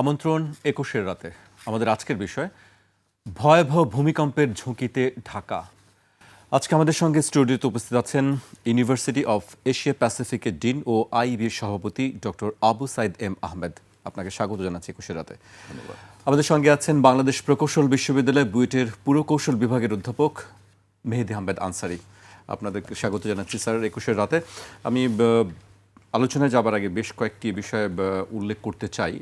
আমন্ত্রণ ২১-এর রাতে। আমাদের আজকের বিষয় ভয়াবহ ভূমিকম্পের ঝুঁকিতে ঢাকা। আজকে আমাদের সঙ্গে স্টুডিওতে উপস্থিত আছেন ইউনিভার্সিটি অফ এশিয়া প্যাসিফিকের ডিন ও আইইবির সভাপতি ডক্টর আবু সাইদ এম আহমেদ। আপনাকে স্বাগত জানাচ্ছি ২১-এর রাতে। ধন্যবাদ। আমাদের সঙ্গে আছেন বাংলাদেশ প্রকৌশল বিশ্ববিদ্যালয় বুয়েটের পুরকৌশল বিভাগের অধ্যাপক মেহেদী আহমেদ আনসারি। আপনাদেরকে স্বাগত জানাচ্ছি স্যার ২১-এর রাতে। আমি আলোচনায় যাবার আগে বেশ কয়েকটি বিষয় উল্লেখ করতে চাই।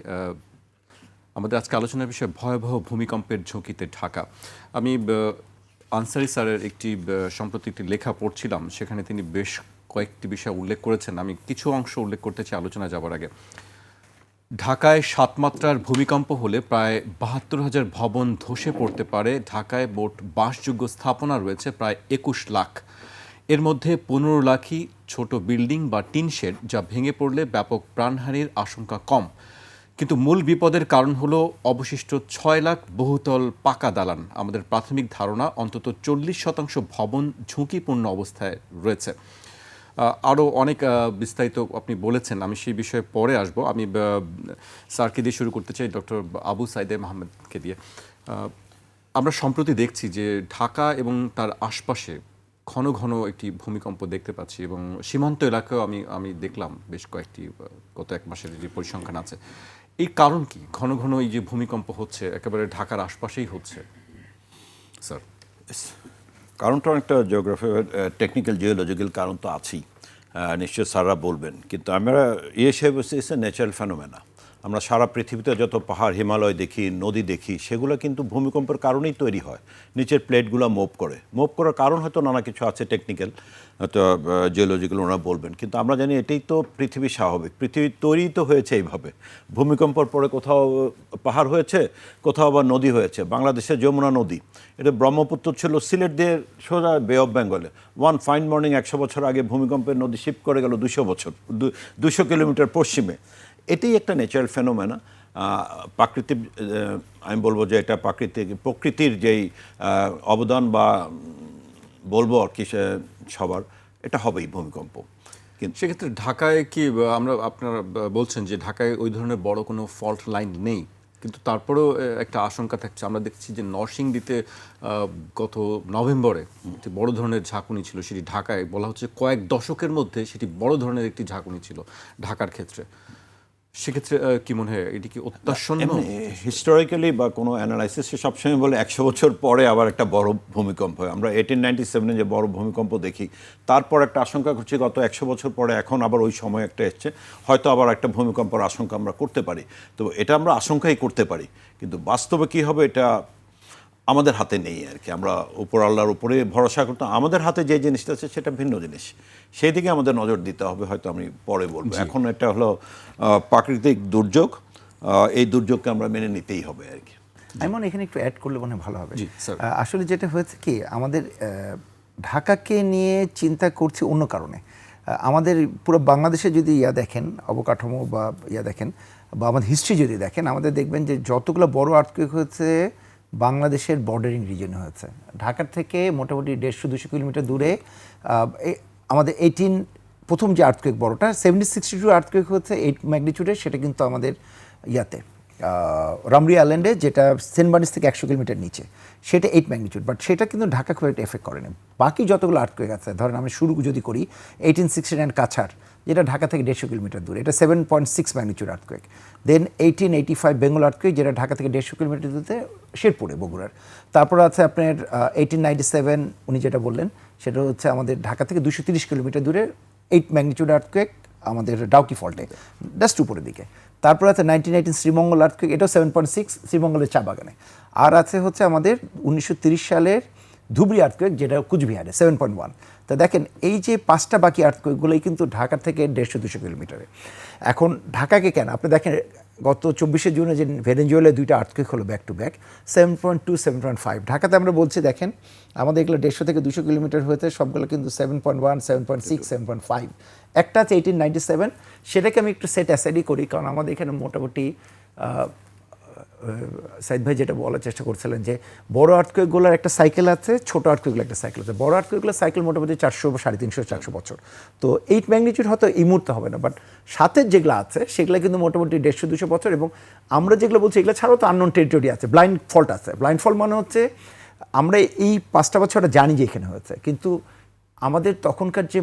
আমাদের আজকে আলোচনার বিষয় ভয়াবহ ভূমিকম্পের ঝুঁকিতে ঢাকা। আমি আনসারি স্যারের সম্প্রতি একটি লেখা পড়ছিলাম, সেখানে তিনি বেশ কয়েকটি বিষয় উল্লেখ করেছেন। আমি কিছু অংশ উল্লেখ করতে চাই আলোচনা যাবার আগে। ঢাকায় ৭ মাত্রার ভূমিকম্প হলে প্রায় ৭২,০০০ ভবন ধসে পড়তে পারে। ঢাকায় মোট বাসযোগ্য স্থাপনা রয়েছে প্রায় ২১ লাখ। এর মধ্যে ১৫ লাখই ছোট বিল্ডিং বা টিন শেড, যা ভেঙে পড়লে ব্যাপক প্রাণহানির আশঙ্কা কম। কিন্তু মূল বিপদের কারণ হলো অবশিষ্ট ৬ লাখ বহুতল পাকা দালান। আমাদের প্রাথমিক ধারণা অন্তত ৪০% ভবন ঝুঁকিপূর্ণ অবস্থায় রয়েছে। আরও অনেক বিস্তারিত আপনি বলেছেন, আমি সেই বিষয়ে পরে আসবো। আমি স্যারকে দিয়ে শুরু করতে চাই, ডক্টর আবু সাইদ এম আহমেদকে দিয়ে। আমরা সম্প্রতি দেখছি যে ঢাকা এবং তার আশপাশে ঘন ঘন একটি ভূমিকম্প দেখতে পাচ্ছি, এবং সীমান্ত এলাকাও আমি দেখলাম বেশ কয়েকটি, গত ১ মাসের যে পরিসংখ্যান আছে। এই কারণ কি? ঘন ঘন এই যে ভূমিকম্প হচ্ছে একেবারে ঢাকার আশপাশেই হচ্ছে স্যার। কারণটা অনেকটা জিওগ্রাফি, টেকনিক্যাল জিওলজিক্যাল কারণ তো আছেই, নিশ্চয়ই স্যাররা বলবেন। কিন্তু আমরা হিসেবে হচ্ছে ন্যাচারাল ফেনোমেনা। আমরা সারা পৃথিবীতে যত পাহাড় হিমালয় দেখি, নদী দেখি, সেগুলো কিন্তু ভূমিকম্পের কারণেই তৈরি হয়। নিচের প্লেটগুলো মুভ করার কারণ হয়তো নানা কিছু আছে, টেকনিক্যাল হয়তো জিওলজিক্যাল ওনারা বলবেন। কিন্তু আমরা জানি এটাই তো পৃথিবী স্বাভাবিক। পৃথিবী তৈরি তো হয়েছে এইভাবে। ভূমিকম্পর পরে কোথাও পাহাড় হয়েছে, কোথাও আবার নদী হয়েছে। বাংলাদেশের যমুনা নদী, এটা ব্রহ্মপুত্র ছিল সিলেট দিয়ে সোজা বে অফ বেঙ্গলে। ওয়ান ফাইন মর্নিং ১০০ বছর আগে ভূমিকম্পের নদী শিফট করে গেল ২০০ কিলোমিটার পশ্চিমে। এটাই একটা ন্যাচারাল ফেনোমেনা। প্রাকৃতিক, আমি বলবো যে এটা প্রকৃতির যেই অবদান বা বলবো আর কি সবার, এটা হবেই ভূমিকম্প। কিন্তু সেক্ষেত্রে ঢাকায় কি আপনারা বলছেন যে ঢাকায় ওই ধরনের বড় কোনো ফল্ট লাইন নেই, কিন্তু তারপরেও একটা আশঙ্কা থাকছে। আমরা দেখছি যে নরসিংদীতে গত নভেম্বরে একটি বড় ধরনের ঝাঁকুনি ছিল, সেটি ঢাকায় বলা হচ্ছে কয়েক দশকের মধ্যে সেটি বড় ধরনের একটি ঝাঁকুনি ছিল ঢাকার ক্ষেত্রে। সেক্ষেত্রে কি মনে হয়, এটি কি অত্যাসন্ন? হিস্টোরিক্যালি বা কোনো অ্যানালাইসিসে সবসময় বলে ১০০ বছর পরে আবার একটা বড় ভূমিকম্প হয়। আমরা 1897 যে বড় ভূমিকম্প দেখি, তারপর একটা আশঙ্কা করছি গত ১০০ বছর পরে এখন আবার ওই সময় একটা এসছে, হয়তো আবার একটা ভূমিকম্পের আশঙ্কা আমরা করতে পারি। তো এটা আমরা আশঙ্কাই করতে পারি, কিন্তু বাস্তবে কী হবে এটা আমাদের হাতে নেই আর কি। আমরা উপর আল্লাহর উপরে ভরসা করতাম। আমাদের হাতে যে জিনিসটা আছে সেটা ভিন্ন জিনিস, সেই দিকে আমাদের নজর দিতে হবে। হয়তো আমি পরে বলবো। এখন এটা হলো প্রাকৃতিক দুর্যোগ, এই দুর্যোগকে আমরা মেনে নিতেই হবে আর কি। এমন এখানে একটু অ্যাড করলে মনে ভালো হবে। আসলে যেটা হয়েছে কি, আমাদের ঢাকাকে নিয়ে চিন্তা করছি অন্য কারণে। আমাদের পুরো বাংলাদেশে যদি দেখেন, অবকাঠামো বা দেখেন, বা আমাদের হিস্ট্রি যদি দেখেন, আমাদের দেখবেন যে যতগুলো বড় আর্থকুয়েক হয়েছে বাংলাদেশের বর্ডারিং রিজনে হয়েছে। ঢাকার থেকে মোটামুটি ১৫০-২০০ কিলোমিটার দূরে আমাদের প্রথম যে আর্থকুয়েক বড়টা 1762 আর্থকুয়েক হচ্ছে 8 ম্যাগনিটিউডের, সেটা কিন্তু আমাদের রামরি আইল্যান্ডে, যেটা সেন্ট মার্টিন থেকে ১০০ কিলোমিটার নিচে, সেটা 8 ম্যাগনিটিউড। বাট সেটা কিন্তু ঢাকা খুব একটা এফেক্ট করেনি। বাকি যতগুলো আর্থকুয়েক আছে, ধরেন আমি শুরু যদি করি 1869 কাছাড়, যেটা ঢাকা থেকে 150 কিলোমিটার দূরে, এটা 7.6 ম্যাগনিটিউড আর্থকুয়েক। দেন 1885 বেঙ্গল আর্থকুয়েক, যেটা ঢাকা থেকে 150 কিলোমিটার দূরে, শেরপুরে, বগুড়ার। তারপর আছে আপনার 1897 উনি যেটা বললেন, সেটা হচ্ছে আমাদের ঢাকা থেকে 230 কিলোমিটার দূরে 8 ম্যাগনিটিউড আর্থকুয়েক আমাদের ডাউকি ফল্টে, জাস্ট উপরের দিকে। তারপর আছে 1918 শ্রীমঙ্গল আর্থকুয়েক, এটাও 7.6 শ্রীমঙ্গলের চা বাগানে। আর আছে হচ্ছে আমাদের 1930 সালের ধুবড়ি আর্থকুয়েক, যেটা কুচবিহারে 7.1। তা দেখেন, এই যে 5টা বাকি আর্থকুয়েকগুলোই কিন্তু ঢাকা থেকে 150-200 কিলোমিটারে। এখন ঢাকাকে কেন আপনি দেখেন, গত 24শে জুনে যে ভেনেজুয়েলায় 2টা আর্থকুয়েক হলো ব্যাক টু ব্যাক, 7.2, 7.5। ঢাকাতে আমরা বলছি দেখেন, আমাদের এগুলো 150 থেকে 200 কিলোমিটার হয়েছে, সবগুলো কিন্তু 7.1, 7.6, 7.5। একটা আছে 1897, সেটাকে আমি একটু সেট অ্যাসাইডই করি, কারণ আমাদের এখানে মোটামুটি সাইদ ভাই যেটা বলার চেষ্টা করছিলেন যে বড় আর্থকুয়েকগুলোর একটা সাইকেল আছে, ছোট আর্থকুয়েকগুলোর একটা সাইকেল আছে। বড় আর্থকুয়েকগুলোর সাইকেল মোটামুটি 400 বা 350 400 বছর। তো 8 ম্যাগনিটিউড হয়তো এই মুহূর্তে হবে না, বাট সাথের যেগুলো আছে সেগুলো কিন্তু মোটামুটি 150-200 বছর। এবং আমরা যেগুলো বলছি এগুলো ছাড়াও তো আননোন টেরিটরি আছে, ব্লাইন্ড ফল্ট আছে। ব্লাইন্ড ফল্ট মানে হচ্ছে আমরা এই 5টা বছরটা জানি যে এখানে হয়েছে, কিন্তু আমাদের তখনকার যে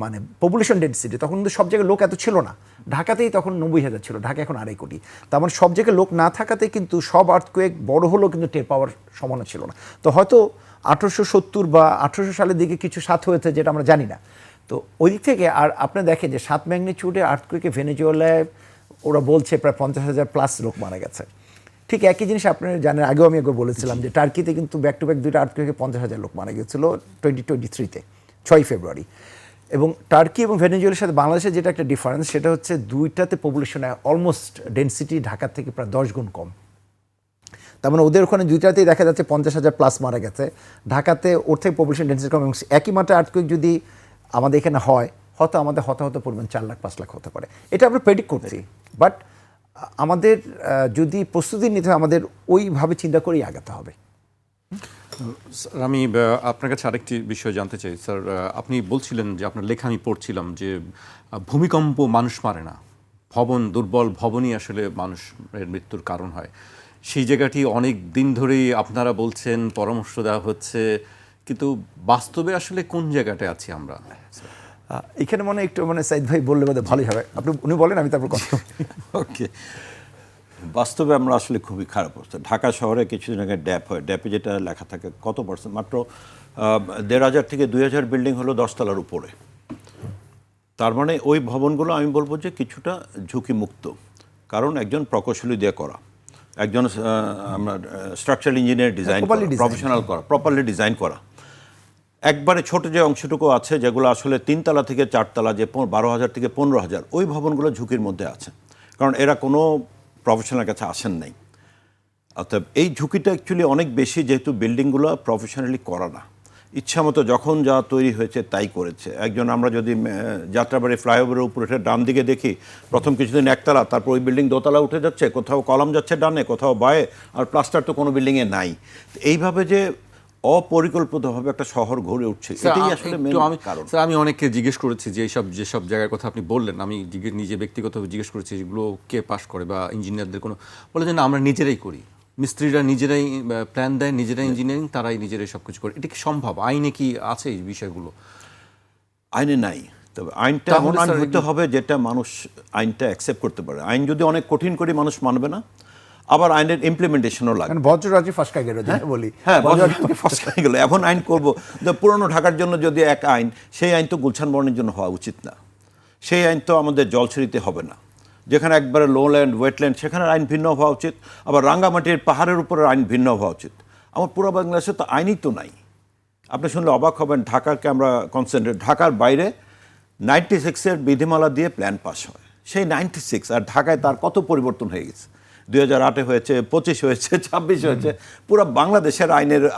মানে পপুলেশন ডেন্সিটি, তখন কিন্তু সব জায়গায় লোক এত ছিল না। ঢাকাতেই তখন 90,000 ছিল, ঢাকা এখন 2.5 কোটি। তার মানে সব জায়গায় লোক না থাকাতে কিন্তু সব আর্থকুয়েক বড় হলেও কিন্তু টের পাওয়ার সমান ছিল না। তো হয়তো 1870 বা 1800 সালের দিকে কিছু সাথ হয়েছে যেটা আমরা জানি না। তো ওই দিক থেকে আর আপনি দেখেন যে 7 ম্যাগনিটিউডে আর্থকুয়েকে ভেনেজুয়েলায় ওরা বলছে প্রায় 50,000 প্লাস লোক মারা গেছে। ঠিক একই জিনিস আপনি জানেন, আগেও আমি একবার বলেছিলাম যে টার্কিতে কিন্তু ব্যাক টু ব্যাক 2টা আর্থকুয়েকে 50,000 লোক মারা গেছিল 2023-তে 6 ফেব্রুয়ারি। এবং টার্কি এবং ভেনেজুয়েলার সাথে বাংলাদেশের যেটা একটা ডিফারেন্স, সেটা হচ্ছে দুইটাতে পপুলেশনে অলমোস্ট ডেন্সিটি ঢাকার থেকে প্রায় 10 গুণ কম। তার মানে ওদের ওখানে দুইটাতেই দেখা যাচ্ছে 50,000 প্লাস মারা গেছে, ঢাকাতে ওর থেকে পপুলেশন ডেন্সিটি কম। এবং একই মাত্রায় আর্থকুয়েক যদি আমাদের এখানে হয়, হয়তো আমাদের হতাহত পরিমাণ 4 লাখ 5 লাখ হতে পারে। এটা আমরা প্রেডিক্ট করছি, বাট আমাদের যদি প্রস্তুতি নিতে হয়, আমাদের ওইভাবে চিন্তা করেই আগাতে হবে। স্যার, আমি আপনার কাছে আরেকটি বিষয় জানতে চাই স্যার। আপনি বলছিলেন যে আপনার লেখা আমি পড়ছিলাম যে ভূমিকম্প মানুষ মারে না, দুর্বল ভবনই আসলে মানুষের মৃত্যুর কারণ হয়। সেই জায়গাটি অনেক দিন ধরেই আপনারা বলছেন, পরামর্শ দেওয়া হচ্ছে, কিন্তু বাস্তবে আসলে কোন জায়গাটায় আছি আমরা? এখানে মনে একটু সাইদ ভাই বললে বোধহয় ভালোই হবে, উনি বলেন, আমি তারপর কথা। ওকে, বাস্তবে আমরা আসলে খুবই খারাপ অবস্থা। ঢাকা শহরে কিছুদিন আগে ড্যাপ হয়, ড্যাপে যেটা লেখা থাকে কত পার্সেন্ট, মাত্র 1,500 থেকে 2,000 বিল্ডিং হলো 10 তলার উপরে। তার মানে ওই ভবনগুলো আমি বলবো যে কিছুটা ঝুঁকিমুক্ত, কারণ একজন প্রকৌশলী দিয়ে করা, একজন আমরা স্ট্রাকচারাল ইঞ্জিনিয়ার ডিজাইন প্রফেশনাল করা, প্রপারলি ডিজাইন করা। একবারে ছোট যে অংশটুকু আছে যেগুলো আসলে 3 তলা থেকে 4 তলা, যে 12,000 থেকে 15,000, ওই ভবনগুলো ঝুঁকির মধ্যে আছে, কারণ এরা কোনো প্রফেশনাল কাছে আসেন নাই। অর্থাৎ এই ঝুঁকিটা অ্যাকচুয়ালি অনেক বেশি, যেহেতু বিল্ডিংগুলো প্রফেশনালি করা না, ইচ্ছামতো যখন যা তৈরি হয়েছে তাই করেছে। একজন আমরা যদি যাত্রাবাড়ি ফ্লাইওভারের উপরে ডান দিকে দেখি, প্রথম কিছুদিন একতলা, তারপর ওই বিল্ডিং দোতলা উঠে যাচ্ছে, কোথাও কলাম যাচ্ছে ডানে, কোথাও বায়ে, আর প্লাস্টার তো কোনো বিল্ডিংয়ে নাই। এইভাবে যে অপরিকল্পিতভাবে একটা শহর গড়ে উঠছে, এটাই আসলে মেইন কারণ। স্যার, আমি অনেককে জিজ্ঞেস করেছি যে যেসব জায়গার কথা আপনি বললেন, আমি নিজে ব্যক্তিগতভাবে জিজ্ঞেস করেছি যেগুলো কে পাস করে বা ইঞ্জিনিয়ারদের কোনো, বলে যে না, আমরা নিজেরাই করি, মিস্ত্রিরা নিজেরাই প্ল্যান দেয়, নিজেরাই ইঞ্জিনিয়ারিং, তারাই নিজেরাই সব কিছু করে। এটা কি সম্ভব? আইনে কি আছে এই বিষয়গুলো? আইনে নাই, তবে আইনটা এমন আইন হতে হবে যেটা মানুষ আইনটা অ্যাকসেপ্ট করতে পারে। আইন যদি অনেক কঠিন করি, মানুষ মানবে না। আবার আইনের ইমপ্লিমেন্টেশনও লাগে। বজ্ররাজি ফাঁসকা গেল বলি, হ্যাঁ, বজ্ররাজি ফাঁসকা গেল। এখন আইন করবো, পুরনো ঢাকার জন্য যদি এক আইন, সেই আইন তো গুলশান বর্ণের জন্য হওয়া উচিত না। সেই আইন তো আমাদের জলছড়িতে হবে না। যেখানে একবারে লোল্যান্ড, ওয়েটল্যান্ড, সেখানে আইন ভিন্ন হওয়া উচিত। আবার রাঙ্গামাটির পাহাড়ের উপরে আইন ভিন্ন হওয়া উচিত। আমার পুরো বাংলাদেশে তো আইনই তো নাই। আপনি শুনলে অবাক হবেন, ঢাকাকে আমরা কনসেন্ট্রেট, ঢাকার বাইরে 96-এর বিধিমালা দিয়ে প্ল্যান পাস হয়, সেই 96, আর ঢাকায় তার কত পরিবর্তন হয়ে গেছে। 2008-এ হয়েছে, 25 হয়েছে, 26 হয়েছে। পুরো বাংলাদেশের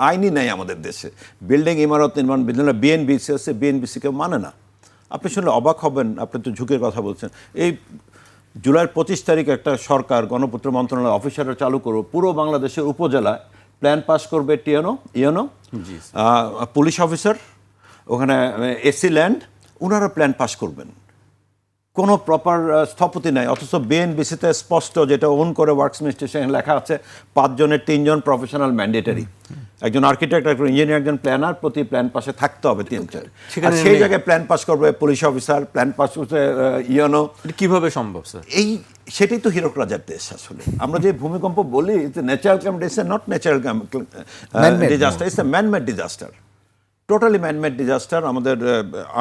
আইনই নেই আমাদের দেশে। বিল্ডিং, ইমারত নির্মাণ বিধিমালা বিএনবিসি আছে, বিএনবিসি কেউ মানে না। আপনি শুনলে অবাক হবেন, আপনি তো ঝুঁকির কথা বলছেন। এই জুলাইয়ের 25 তারিখ একটা সরকার গণপূর্ত মন্ত্রণালয় অফিসাররা চালু করবো, পুরো বাংলাদেশের উপজেলায় প্ল্যান পাস করবে ইয়নো পুলিশ অফিসার, ওখানে এসি ল্যান্ড, ওনারা প্ল্যান পাস করবেন। কোনো প্রপার স্থপতি নাই, অথচ বিএনবিসিতে স্পষ্ট, যেটা ওন করে ওয়ার্কস মিনিস্ট্রি, সেখানে লেখা আছে 5 জনের 3 জন প্রফেশনাল ম্যান্ডেটারি, একজন আর্কিটেক্ট, একজন ইঞ্জিনিয়ার, একজন প্ল্যানার, প্রতি প্ল্যান পাসে থাকতে হবে 3-4। আর সেই জায়গায় প্ল্যান পাস করবে পুলিশ অফিসার, প্ল্যান পাস করছে ইয়নো। কিভাবে সম্ভব স্যার? সেটাই তো হীরক রাজার দেশ আসলে। আমরা যে ভূমিকম্প বলি, natural disaster, not natural disaster, it's a man-made disaster, totally man-made disaster. আমাদের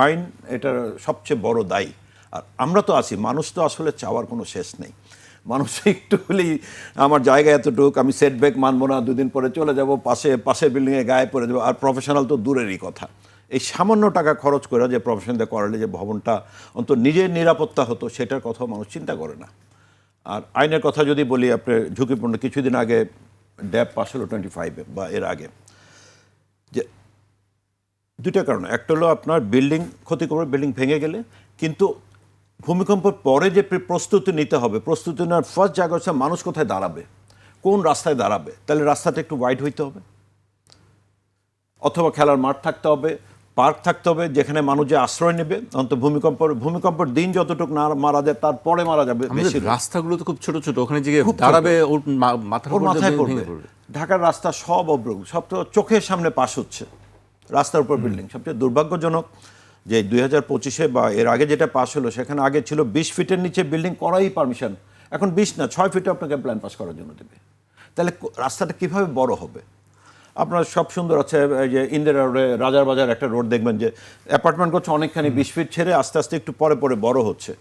আইন এটার সবচেয়ে বড় দায়ী। আর আমরা তো আছি, মানুষ তো আসলে চাওয়ার কোনো শেষ নেই। মানুষ একটু হলেই আমার জায়গা এতটুক, আমি সেটব্যাক মানবো না, 2 দিন পরে চলে যাব, পাশের বিল্ডিংয়ে গায়ে পড়ে যাবো। আর প্রফেশনাল তো দূরেরই কথা, এই সামান্য টাকা খরচ করে যে প্রফেশনাল করালে যে ভবনটা অন্তত নিজের নিরাপত্তা হতো, সেটার কথাও মানুষ চিন্তা করে না। আর আইনের কথা যদি বলি, আপনি ঝুঁকিপূর্ণ, কিছুদিন আগে ড্যাপ পাস হলো 25-এ বা এর আগে, যে 2টা কারণ। একটা হলো আপনার বিল্ডিং ক্ষতি করবে, বিল্ডিং ভেঙে গেলে, কিন্তু ভূমিকম্পের পরে যে প্রস্তুতি নিতে হবে, প্রস্তুতি নেওয়ার ফার্স্ট জায়গা হচ্ছে মানুষ কোথায় দাঁড়াবে, কোন রাস্তায় দাঁড়াবে? তাহলে রাস্তাটা একটু ওয়াইড হইতে হবে, অথবা খেলার মাঠ থাকতে হবে, পার্ক থাকতে হবে, যেখানে মানুষ যে আশ্রয় নেবে। অন্তত ভূমিকম্পের দিন যতটুকু না মারা যায়, তারপরে মারা যাবে আমাদের বেশি। রাস্তাগুলো তো খুব ছোট ছোট, ওখানে যে খুব ছোট। দাঁড়াবে ওর মাথার ওর উপর মাথায় দিয়ে পড়বে। ভেঙে পড়বে। ঢাকার রাস্তা সব অবরোধ, সব তো চোখের সামনে পাস হচ্ছে, রাস্তার উপর বিল্ডিং। সবচেয়ে দুর্ভাগ্যজনক যে 2025-এ বা এর আগে যেটা পাস হলো, সেখানে আগে ছিল 20 ফিটের নিচে বিল্ডিং করাই পারমিশন, এখন 20 না 6 ফিটে আপনাকে প্ল্যান পাস করার জন্য দেবে। তাহলে রাস্তাটা কিভাবে বড় হবে? আপনার সব সুন্দর আছে, এই যে ইন্দিরা রোডে, রাজার বাজার একটা রোড দেখবেন যে অ্যাপার্টমেন্ট করছে অনেকখানি, 20 ফিট ছেড়ে আস্তে আস্তে একটু পরে পরে বড় হচ্ছে।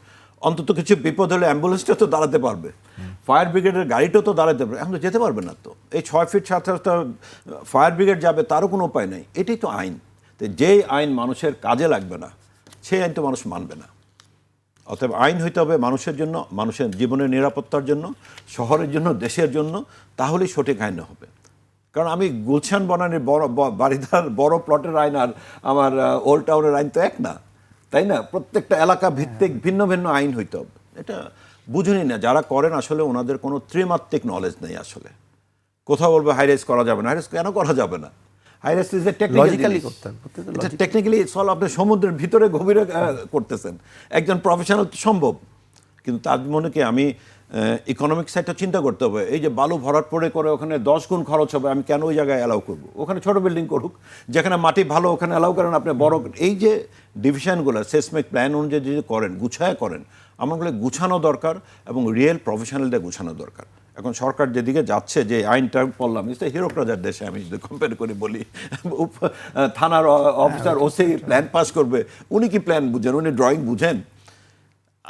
অন্তত কিছু বিপদ হলে অ্যাম্বুলেন্সটা তো দাঁড়াতে পারবে, ফায়ার ব্রিগেডের গাড়িটাও তো দাঁড়াতে পারবে। এখন তো যেতে পারবে না। তো এই 6 ফিট সাথে সাথে ফায়ার ব্রিগেড যাবে, তারও কোনো উপায় নেই। এটাই তো আইন। তো যেই আইন মানুষের কাজে লাগবে না, সেই আইন তো মানুষ মানবে না। অতএব আইন হইতে হবে মানুষের জন্য, মানুষের জীবনের নিরাপত্তার জন্য, শহরের জন্য, দেশের জন্য। তাহলেই সঠিক আইন হবে। কারণ আমি গুলশান বনানীর বাড়িদার বড় প্লটের আইন আর আমার ওল্ড টাউনের আইন তো এক না, তাই না? প্রত্যেকটা এলাকা ভিত্তিক ভিন্ন ভিন্ন আইন হইতে হবে। এটা বুঝুনি না যারা করেন, আসলে ওনাদের কোনো ত্রিমাত্রিক নলেজ নেই। আসলে কোথাও বলবে হাইরাইজ করা যাবে না, হাইরাইজ কেন করা যাবে না? হাইরাইজ ইজ এ লজিক্যালি করতে হবে। টেকনিক্যালি সল, আপনি সমুদ্রের ভিতরে গভীরে করতেছেন, একজন প্রফেশনাল তো সম্ভব। কিন্তু তার মনে কি আমি ইকোনমিক সাইডটা চিন্তা করতে হবে। এই যে বালু ভরাট পড়ে করে ওখানে 10 গুণ খরচ হবে, আমি কেন ওই জায়গায় অ্যালাউ করবো? ওখানে ছোট বিল্ডিং করুক, যেখানে মাটি ভালো ওখানে অ্যালাউ করেন আপনি বড়। এই যে ডিভিশনগুলো সেসমিক প্ল্যান অনুযায়ী যদি করেন, গুছায় করেন, আমার বলে গুছানো দরকার এবং রিয়েল প্রফেশনালদের গুছানো দরকার। এখন সরকার যেদিকে যাচ্ছে, যে আইনটা পড়লাম, হিরোক রাজার দেশে আমি যদি কম্পেয়ার করি বলি, থানার অফিসার ওসি প্ল্যান পাস করবে, উনি কি প্ল্যান বুঝেন? উনি ড্রয়িং বুঝেন?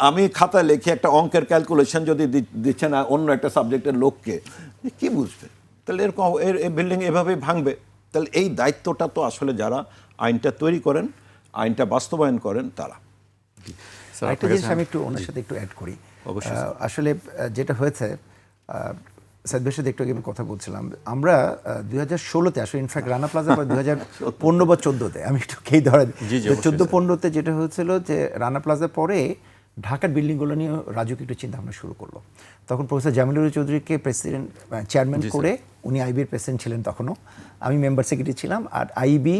আমি খাতায় লিখে একটা অঙ্কের ক্যালকুলেশন যদি দিচ্ছে না অন্য একটা সাবজেক্টের লোককে, কি বুঝবে? তাহলে এরকম এই বিল্ডিং এভাবেই ভাঙবে। তাহলে এই দায়িত্বটা তো আসলে যারা আইনটা তৈরি করেন, আইনটা বাস্তবায়ন করেন, তারা। স্যার, একটা জিনিস আমি একটু ওনার সাথে একটু অ্যাড করি। আসলে যেটা হয়েছে, সাইদ ভাইয়ের সাথে একটু আগে আমি কথা বলছিলাম, আমরা 2016-তে আসলে ইনফ্যাক্ট রানা প্লাজা 2015 বা 14-তে, আমি একটু খেয়ে ধরেন 14-15-তে যেটা হয়েছিল যে রানা প্লাজা পরে ঢাকার বিল্ডিংগুলো নিয়ে রাজুকে একটু চিন্তা ভাবনা শুরু করলো। তখন প্রফেসর জামিলুর চৌধুরীকে প্রেসিডেন্ট চেয়ারম্যান করে, উনি আইবির প্রেসিডেন্ট ছিলেন তখনও, আমি মেম্বার সেক্রেটারি ছিলাম, আর আইবি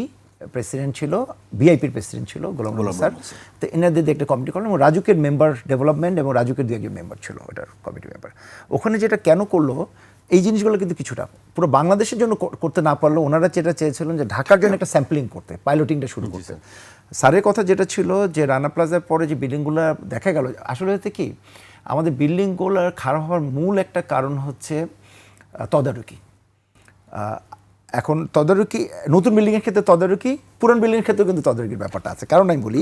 প্রেসিডেন্ট ছিল, বিআইপির প্রেসিডেন্ট ছিল গোলাম স্যার। তো এনাদের দিয়ে একটা কমিটি করলাম, এবং রাজুকের মেম্বার ডেভেলপমেন্ট এবং রাজুকের দু একজন মেম্বার ছিল ওটার কমিটি মেম্বার। ওখানে যেটা কেন করলো, এই জিনিসগুলো কিন্তু কিছুটা পুরো বাংলাদেশের জন্য করতে না পারলেও ওনারা যেটা চেয়েছিলেন যে ঢাকার জন্য একটা স্যাম্পলিং করতে, পাইলটিংটা শুরু করতে। স্যারের কথা যেটা ছিল যে রানা প্লাজার পরে যে বিল্ডিংগুলো দেখা গেল, আসলে হচ্ছে কি আমাদের বিল্ডিংগুলোর খারাপ হওয়ার মূল একটা কারণ হচ্ছে তদারকি। এখন তদারকি, নতুন বিল্ডিংয়ের ক্ষেত্রে তদারকি, পুরান বিল্ডিংয়ের ক্ষেত্রেও কিন্তু তদারকির ব্যাপারটা আছে। কারণ আমি বলি,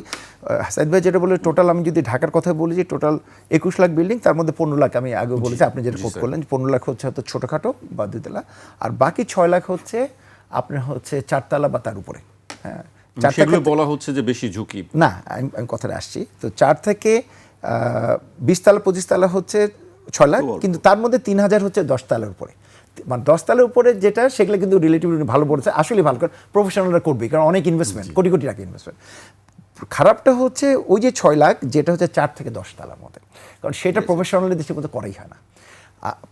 সাইদ ভাই যেটা বলে, টোটাল আমি যদি ঢাকার কথা বলি যে টোটাল 21 লাখ বিল্ডিং, তার মধ্যে 15 লাখ আমি আগেও বলেছি, আপনি যেটা কোট করলেন, 15 লাখ হচ্ছে হয়তো ছোটোখাটো বা 2 তলা, আর বাকি 6 লাখ হচ্ছে আপনার হচ্ছে 4 তলা বা তার উপরে। হ্যাঁ, সেগুলো বলা হচ্ছে যে বেশি ঝুঁকি না, আমি কথাটা আসছি। তো 4 থেকে 20 তলা 25 তলা হচ্ছে 6 লাখ, কিন্তু তার মধ্যে 3000 হচ্ছে 10 তলার উপরে। মানে 10 তলার উপরে যেটা, সেগুলো কিন্তু রিলেটিভলি ভালো পড়েছে, আসলে ভালো, কারণ প্রফেশনালরা করবে, কারণ অনেক ইনভেস্টমেন্ট, কোটি কোটি টাকা ইনভেস্টমেন্ট। খারাপটা হচ্ছে ওই যে 6 লাখ যেটা হচ্ছে 4 থেকে 10 তলার মধ্যে, কারণ সেটা প্রফেশনালদের দেশের মধ্যে করাই হয় না।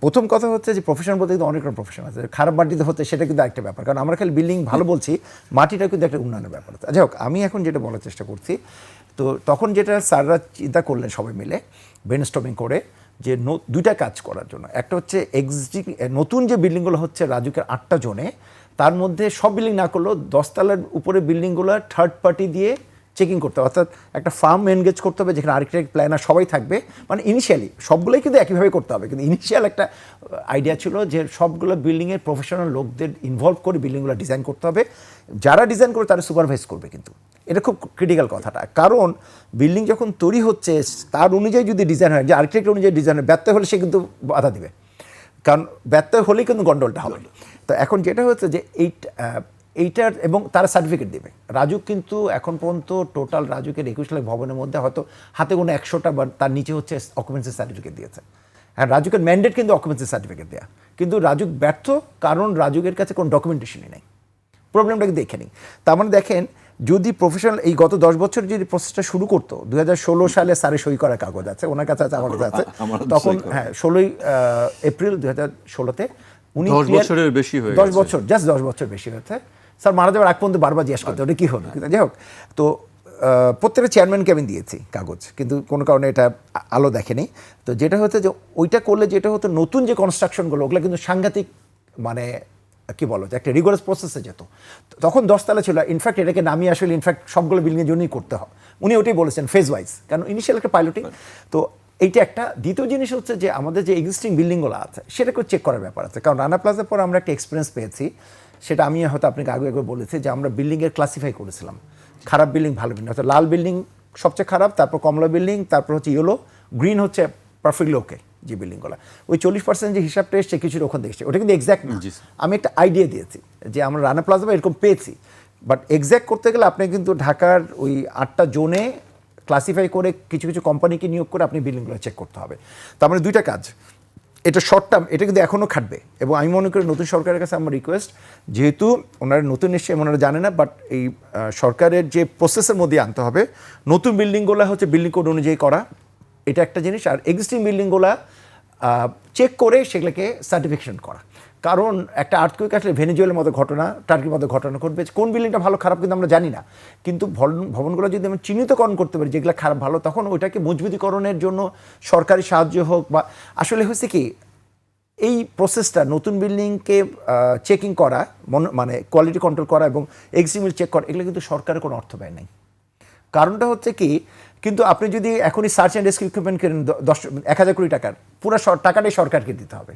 প্রথম কথা হচ্ছে যে প্রফেশন বলতে কিন্তু অনেক রকম প্রফেশন আছে, খারাপ মাটিতে হচ্ছে সেটা কিন্তু একটা ব্যাপার, কারণ আমরা খালি বিল্ডিং ভালো বলছি, মাটিটা কিন্তু একটা উন্নয়নের ব্যাপার আছে। যাই হোক, আমি এখন যেটা বলার চেষ্টা করছি, তো তখন যেটা স্যাররা চিন্তা করলেন সবাই মিলে ব্রেনস্টর্মিং করে, যে দুইটা কাজ করার জন্য। একটা হচ্ছে নতুন যে বিল্ডিংগুলো হচ্ছে রাজুকের 8টা জোনে, তার মধ্যে সব বিল্ডিং না করলেও 10 তলার উপরে বিল্ডিংগুলো থার্ড পার্টি দিয়ে চেকিং করতে হবে, অর্থাৎ একটা ফার্ম এনগেজ করতে হবে, যেখানে আর্কিটেক্ট প্ল্যানার সবাই থাকবে। মানে ইনিশিয়ালি সবগুলোই কিন্তু একইভাবে করতে হবে, কিন্তু ইনিশিয়াল একটা আইডিয়া ছিল যে সবগুলো বিল্ডিংয়ের প্রফেশনাল লোকদের ইনভলভ করে বিল্ডিংগুলো ডিজাইন করতে হবে, যারা ডিজাইন করে তারা সুপারভাইজ করবে। কিন্তু এটা খুব ক্রিটিক্যাল কথাটা, কারণ বিল্ডিং যখন তৈরি হচ্ছে তার অনুযায়ী যদি ডিজাইন হয়, যে আর্কিটেক্ট অনুযায়ী ডিজাইন হয়, ব্যর্থ হলে সে কিন্তু বাধা দিবে, কারণ ব্যর্থ হলেই কিন্তু গন্ডলটা হবে। তো এখন যেটা হচ্ছে যে এইটার, এবং তারা সার্টিফিকেট দেবে। রাজুক কিন্তু এখন পর্যন্ত টোটাল রাজুকের 21 লাখ ভবনের মধ্যে হয়তো হাতে কোনো 100টা বা তার নিচে হচ্ছে অকুপেন্সি সার্টিফিকেট দিয়েছে। হ্যাঁ, রাজুকের ম্যান্ডেট কিন্তু অকুপেন্সি সার্টিফিকেট দেওয়া, কিন্তু রাজুক ব্যর্থ, কারণ রাজুকের কাছে কোনো ডকুমেন্টেশনই নেই। প্রবলেমটাকে দেখে নিই। তার মানে দেখেন, যদি প্রফেশনাল এই গত 10 বছর যদি প্রসেসটা শুরু করতো 2016 সালে স্যারে সই করা কাগজ আছে, ওনার কাছে আছে, আমার কাছে আছে, আমারও তখন সই করা। হ্যাঁ 16 এপ্রিল 2016-তে উনি 10 clear- বছরের বেশি হয়ে 10 গেছে। বছর, জাস্ট 10 বছর বেশি হয়েছে। স্যার মারা যাওয়ার আগ পর্যন্ত বারবার জিজ্ঞেস করতে ওটা কি হলো, কিন্তু যাই হোক। তো প্রত্যেকটা চেয়ারম্যানকে আমি দিয়েছি কাগজ, কিন্তু কোনো কারণে এটা আলো দেখেনি। তো যেটা হচ্ছে যে ওইটা করলে যেটা হতো, নতুন যে কনস্ট্রাকশনগুলো ওগুলো কিন্তু সাংঘাতিক, মানে কি বলো, যে একটা রিগোরাস প্রসেসে যেত। তখন 10 তলা ছিল, ইনফ্যাক্ট এটাকে নামিয়ে আসলে ইনফ্যাক্ট সবগুলো বিল্ডিংয়ের জন্যই করতে হয়। উনি ওটাই বলেছেন ফেজ ওয়াইজ, কারণ ইনিশিয়াল একটা পাইলটিং। তো এইটা একটা। দ্বিতীয় জিনিস হচ্ছে যে আমাদের যে এক্সিস্টিং বিল্ডিংগুলো আছে সেটাকেও চেক করার ব্যাপার আছে, কারণ রানা প্লাজার পর আমরা একটা এক্সপিরিয়েন্স পেয়েছি, সেটা আমি হয়তো আপনাকে আগে একবার বলেছি, যে আমরা বিল্ডিংয়ের ক্লাসিফাই করেছিলাম, খারাপ বিল্ডিং, ভালো বিল্ডিং। অর্থাৎ লাল বিল্ডিং সবচেয়ে খারাপ, তারপর কমলা বিল্ডিং, তারপর হচ্ছে ইয়েলো, গ্রিন হচ্ছে পারফেক্টলি ওকে যে বিল্ডিংগুলো। ওই 40% যে হিসাবটা এসছে কিছুটা ওখান দেখছে, ওটা কিন্তু এক্স্যাক্ট না। আমি একটা আইডিয়া দিয়েছি যে আমরা রানা প্লাজা এরকম পেয়েছি, বাট এক্স্যাক্ট করতে গেলে আপনি কিন্তু ঢাকার ওই 8টা জোনে ক্লাসিফাই করে কিছু কিছু কোম্পানিকে নিয়োগ করে আপনি বিল্ডিংগুলো চেক করতে হবে। তার মানে দুইটা কাজ, এটা শর্ট টার্ম, এটা কিন্তু এখনও খাটবে। এবং আমি মনে করি নতুন সরকারের কাছে আমার রিকোয়েস্ট, যেহেতু ওনারা নতুন এসছে ওনারা জানে না, বাট এই সরকারের যে প্রসেসের মধ্যে আনতে হবে, নতুন বিল্ডিংগুলো হচ্ছে বিল্ডিং কোড অনুযায়ী করা, এটা একটা জিনিস। আর এক্সিস্টিং বিল্ডিংগুলো চেক করে সেগুলোকে সার্টিফিকেশন করা। কারণ একটা আর্থকুইক আসলে ভেনেজুয়েলার মতো ঘটনা, টার্কির মতো ঘটনা ঘটবে। কোন বিল্ডিংটা ভালো খারাপ কিন্তু আমরা জানি না, কিন্তু ভবনগুলো যদি আমরা চিহ্নিতকরণ করতে পারি যেগুলো খারাপ ভালো, তখন ওইটাকে মজবুতিকরণের জন্য সরকারি সাহায্য হোক, বা আসলে হচ্ছে কি এই প্রসেসটা নতুন বিল্ডিংকে চেকিং করা, মানে কোয়ালিটি কন্ট্রোল করা এবং এক্সিমিল চেক করা, এগুলো কিন্তু সরকারের কোনো অর্থ ব্যয় নেই। কারণটা হচ্ছে কি, কিন্তু আপনি যদি এখনই সার্চ অ্যান্ড রেস্কিউ ইকুইপমেন্ট কেনেন 1000 কোটি টাকার, পুরো টাকাটাই সরকারকে দিতে হবে।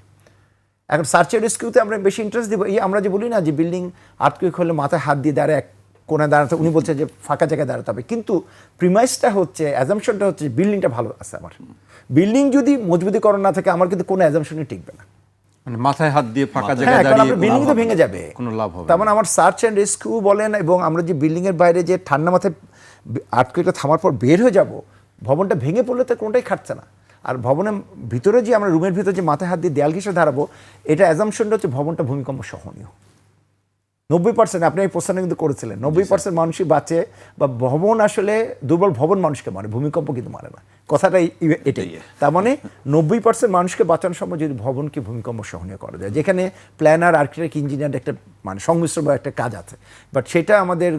এখন সার্চ অ্যান্ড রেস্কিউতে আমরা বেশি ইন্টারেস্ট দিব। এই আমরা যে বলি না যে বিল্ডিং আর্থকুইক হলে মাথায় হাত দিয়ে দাঁড়ায় এক কোণায় দাঁড়াতে, উনি বলছে যে ফাঁকা জায়গায় দাঁড়াতে হবে, কিন্তু প্রিমাইসটা হচ্ছে, অ্যাজাম্পশনটা হচ্ছে বিল্ডিংটা ভালো আছে আমার। বিল্ডিং যদি মজবুতিকরণ না থাকে আমার কিন্তু কোনো অ্যাজাম্পশনই টিকবে না। মানে মাথায় হাত দিয়ে ফাঁকা হ্যাঁ, জায়গায় কারণ দাঁড়িয়ে আপনার বিল্ডিং তো ভেঙে যাবে, কোনো লাভ হবে না। তার মানে আমার সার্চ অ্যান্ড রেস্কিউ বলেন, এবং আমরা যে বিল্ডিংয়ের বাইরে যে ঠান্ডা মাথায় আর্থকুইকটা থামার পর বের হয়ে যাব, ভবনটা ভেঙে পড়লে তো কোনোটাই খাটছে না। আর ভবনের ভিতরে যে আমরা রুমের ভিতরে যে মাথায় হাত দিয়ে দেয়াল ঘেঁষে দাঁড়াবো, এটা অ্যাজাম্পশনটা হচ্ছে ভবনটা ভূমিকম্প সহনীয়। 90% আপনি এই প্রশ্নটা কিন্তু করেছিলেন, 90% মানুষই বাঁচে, বা ভবন আসলে দুর্বল ভবন মানুষকে মারে, ভূমিকম্প কিন্তু মারে না। কথাটা এটাই। তার মানে 90% মানুষকে বাঁচানো সম্ভব যদি ভবনকে ভূমিকম্প সহনীয় করা যায়, যেখানে প্ল্যানার, আর্কিটেক্ট, ইঞ্জিনিয়ার একটা মানে সংমিশ্রণ বা একটা কাজ আছে। বাট সেটা আমাদের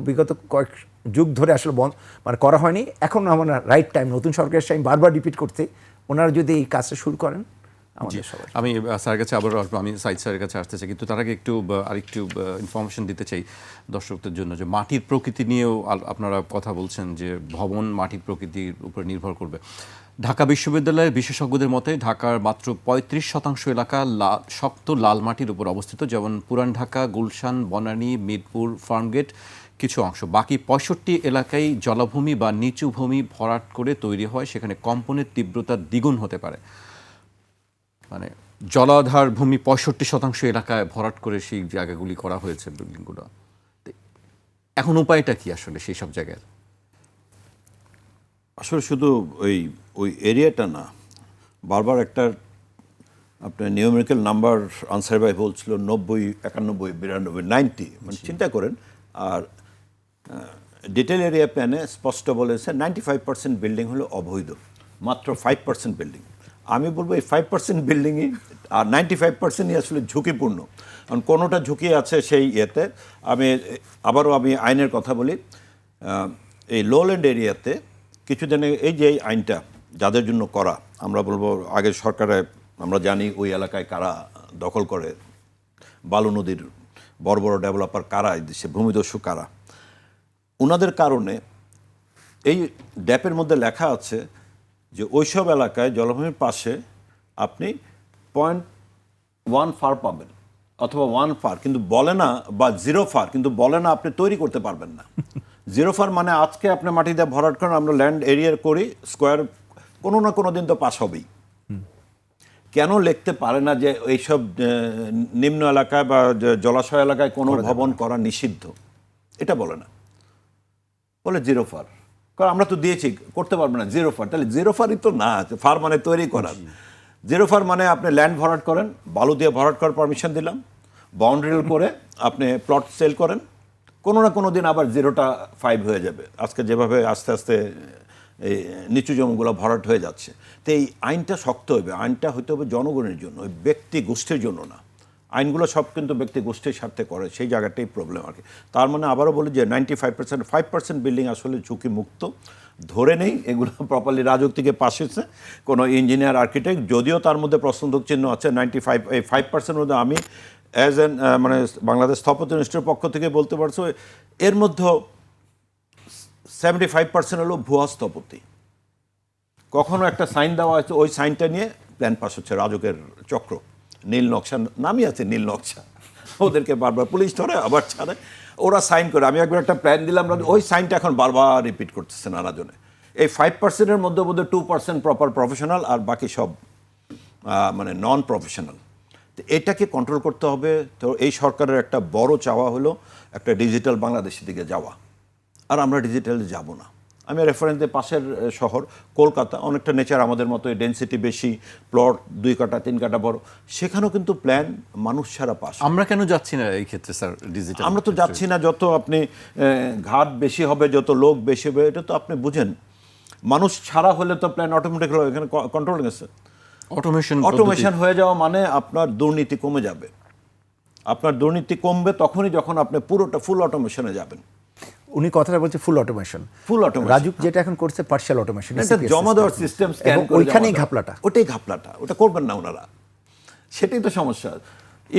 বিগত কয়েক যুগ ধরে আসলে মানে করা হয়নি। এখন আমরা রাইট টাইম, নতুন সরকারের টাইম, বারবার রিপিট করতে, ওনারা যদি এই কাজটা শুরু করেন আমাদের সবাই। আমি স্যারের কাছে আবার আসবো, আমি সাইদ স্যারের কাছে আসতে চাই, কিন্তু তার আগে আরেকটু ইনফরমেশন দিতে চাই দর্শকদের জন্য, যে মাটির প্রকৃতি নিয়েও আপনারা কথা বলছেন, যে ভবন মাটির প্রকৃতির উপর নির্ভর করবে। ঢাকা বিশ্ববিদ্যালয়ের বিশেষজ্ঞদের মতে ঢাকার মাত্র 35% এলাকা শক্ত লাল মাটির উপর অবস্থিত, যেমন পুরান ঢাকা, গুলশান, বনানী, মিরপুর, ফার্মগেট কিছু অংশ। বাকি 65 এলাকায় জলাভূমি বা নিচু ভূমি ভরাট করে তৈরি হয়, সেখানে কম্পনের তীব্রতা দ্বিগুণ হতে পারে। মানে জলাধার ভূমি 65% এলাকায় ভরাট করে সেই জায়গাগুলি করা হয়েছে বিল্ডিংগুলো। এখন উপায়টা কি আসলে সেই সব জায়গায়? আসলে শুধু ওই এরিয়াটা না, বারবার একটা আপনার নিউমেরিক্যাল নাম্বার আনসার ভাই বলছিল 90, 91, 92, 90, মানে চিন্তা করেন। আর ডিটেল এরিয়া প্ল্যানে স্পষ্ট বলেছে 95% বিল্ডিং হলো অবৈধ, মাত্র 5% বিল্ডিং। আমি বলবো এই 5% বিল্ডিংই আর 95%ই আসলে ঝুঁকিপূর্ণ। কারণ কোনোটা ঝুঁকি আছে সেই ইয়েতে। আমি আইনের কথা বলি, এই লোল্যান্ড এরিয়াতে কিছুদিন এই যে এই আইনটা যাদের জন্য করা, আমরা বলবো আগের সরকারে আমরা জানি ওই এলাকায় কারা দখল করে, বালু নদীর বড় বড় ডেভেলপার কারা, এই দেশে ভূমিদস্যু কারা, ওনাদের কারণে এই ড্যাপের মধ্যে লেখা আছে যে ওইসব এলাকায় জলাভূমির পাশে আপনি 0.1 ফার পাবেন, অথবা 1 ফার, কিন্তু বলে না, বা 0 ফার, কিন্তু বলে না আপনি তৈরি করতে পারবেন না। 0 ফার মানে আজকে আপনি মাটি দিয়ে ভরাট করেন, আমরা ল্যান্ড এরিয়ার করি স্কোয়ার, কোনো না কোনো দিন তো পাস হবেই। কেন লিখতে পারে না যে এইসব নিম্ন এলাকায় বা জলাশয় এলাকায় কোনো ভবন করা নিষিদ্ধ? এটা বলে না, বলে 0 ফার। কারণ আমরা তো দিয়েছি, করতে পারবে না 0 ফার। তাহলে 0 ফারই তো না, ফার মানে তৈরি করার। 0 ফার মানে আপনি ল্যান্ড ভরাট করেন, বালু দিয়ে ভরাট করার পারমিশন দিলাম, বাউন্ডারি করে আপনি প্লট সেল করেন, কোনো না কোনো দিন আবার 0টা 5 হয়ে যাবে। আজকে যেভাবে আস্তে আস্তে এই নিচু জমিগুলো ভরাট হয়ে যাচ্ছে, তো এই আইনটা শক্ত হবে, আইনটা হইতে হবে জনগণের জন্য, ওই ব্যক্তি গোষ্ঠীর জন্য না। আইনগুলো সব কিন্তু ব্যক্তি গোষ্ঠীর স্বার্থে করে, সেই জায়গাটাই প্রবলেম আর কি। তার মানে আবারও বলি যে 95% 5% বিল্ডিং আসলে ঝুঁকি মুক্ত ধরে নেই, এগুলো প্রপারলি রাজুক থেকে পাশ হয়েছে, কোনো ইঞ্জিনিয়ার আর্কিটেক্ট, যদিও তার মধ্যে প্রশ্নবোধক চিহ্ন আছে 5% মধ্যে আমি অ্যাজ এন মানে বাংলাদেশ স্থপতি ইনস্টিটিউটের পক্ষ থেকে বলতে পারছো, এর মধ্যে 75% হলো ভুয়া স্থপতি। কখনো একটা সাইন দেওয়া হয়েছে, ওই সাইনটা নিয়ে প্ল্যান পাস হচ্ছে, রাজুকের চক্র, নীল নকশা নামই আছে, নীল নকশা। ওদেরকে বারবার পুলিশ ধরে আবার ছাড়ে, ওরা সাইন করে। আমি একবার একটা প্ল্যান দিলাম, ওই সাইনটা এখন বারবার রিপিট করতেছে নানাজনে। এই 5%-এর মধ্যে 2% প্রপার প্রফেশনাল, আর বাকি সব মানে নন প্রফেশনাল। তো এটাকে কন্ট্রোল করতে হবে। তো এই সরকারের একটা বড় চাওয়া হলো একটা ডিজিটাল বাংলাদেশের দিকে যাওয়া, আর আমরা ডিজিটালে যাব না। আমি রেফারেন্স দিই, পাশের শহর কলকাতা, অনেকটা নেচার আমাদের মতো, ডেনসিটি বেশি, প্লট 2 কাঠা 3 কাঠা বড়, সেখানেও কিন্তু প্ল্যান মানুষ ছাড়া পাস। আমরা কেন যাচ্ছি না এই ক্ষেত্রে স্যার ডিজিটাল? আমরা তো যাচ্ছি না, যত আপনি ঘাট বেশি হবে, যত লোক বেশি হবে, এটা তো আপনি বুঝেন। মানুষ ছাড়া হলে তো প্ল্যান অটোমেটিক হলো, এখানে কন্ট্রোল গেছে। অটোমেশন হয়ে যাওয়া মানে আপনার দুর্নীতি কমে যাবে। আপনার দুর্নীতি কমবে তখনই যখন আপনি পুরোটা ফুল অটোমেশনে যাবেন। উনি কথাটা বলছে ফুল অটোমেশন। ফুল অটোমেশন, রাজুক যেটা এখন করছে পার্শিয়াল অটোমেশন, এটা জমা দেওয়ার সিস্টেম, স্ক্যান করে ওইখানেই ঘাপলাটা, ওটাই ঘাপলাটা, ওটা করবেন না ওনারা, সেটাই তো সমস্যা।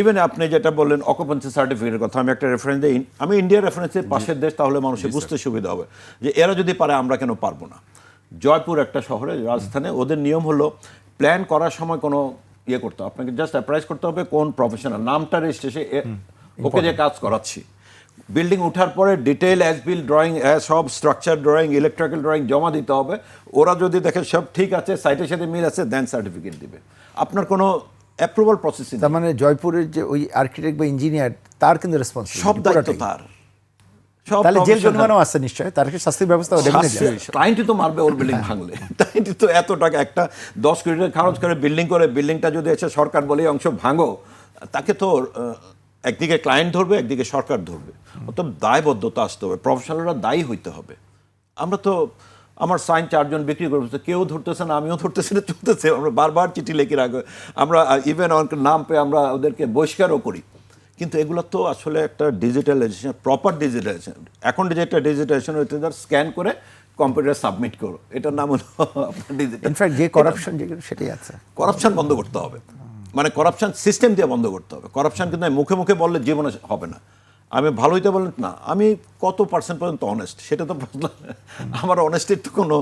ইভেন আপনি যেটা বললেন অকুপেন্সি সার্টিফিকেটের কথা, আমি একটা রেফারেন্স দিই, আমি ইন্ডিয়ার রেফারেন্সের পাশের দেশ, তাহলে মানুষের বুঝতে সুবিধা হবে যে এরা যদি পারে আমরা কেন পারবো না। জয়পুর একটা শহরে, রাজস্থানে, ওদের নিয়ম হলো প্ল্যান করার সময় কোনো ইয়ে করতে হবে, আপনাকে জাস্ট অ্যাপ্রাইজ করতে হবে কোন প্রফেশনাল, নামটা রেজিস্ট্রেশন, ওকে যে কাজ করাচ্ছি। বিল্ডিং উঠার পরে ডিটেইল অ্যাজ বিল ড্রয়িং, সব স্ট্রাকচার ড্রয়িং, ইলেকট্রিক্যাল ড্রয়িং জমা দিতে হবে। ওরা যদি দেখে সব ঠিক আছে, সাইটের সাথে মিল আছে, দেন সার্টিফিকেট দিবে। আপনার কোনো অ্যাপ্রুভাল প্রসেসিং। তার মানে জয়পুরের যে ওই আর্কিটেক্ট বা ইঞ্জিনিয়ার, তার কিন্তু রেসপন্সিবিলিটি সব দায়িত্ব তার। তাহলে জেল জরিমানাও আছে নিশ্চয়, তার কি শাস্তির ব্যবস্থা? ক্লায়েন্টই তো মারবে ওর বিল্ডিং ভাঙলে। ক্লায়েন্টই তো এত টাকা, একটা 10 কোটি টাকা খরচ করে বিল্ডিং করে, বিল্ডিংটা যদি এসে সরকার বলে অংশ ভাঙো, তাকে তো একদিকে ক্লায়েন্ট ধরবে, একদিকে সরকার ধরবে। অত দায়বদ্ধতা আসতে হবে, প্রফেশনালরা দায়ী হইতে হবে। আমরা তো, আমার সাইন 4 জন বিক্রি করতেছে, কেউ ধরতেছে না, আমিও ধরতেছি না, চলতেছে। আমরা বারবার চিঠি লিখে রাখবো, আমরা ইভেন অনেক নাম পেয়ে আমরা ওদেরকে বহিষ্কারও করি। কিন্তু এগুলো তো আসলে একটা ডিজিটালাইজেশন, প্রপার ডিজিটালাইজেশন। এখন যেটা ডিজিটালাইজেশন হইতে ধর স্ক্যান করে কম্পিউটার সাবমিট করো, এটার নাম হলো আপনার ডিজিটাল। ইনফ্যাক্ট যে করাপশন যেগুলো সেটাই আছে, করাপশন বন্ধ করতে হবে, মানে করাপশন সিস্টেম দিয়ে বন্ধ করতে হবে। করাপশন কিন্তু মুখে মুখে বললে জীবনে হবে না। আমি ভালো হইতে বলেন না, আমি কত পার্সেন্ট পর্যন্ত অনেস্ট, সেটা তো আমার অনেস্টির তো কোনো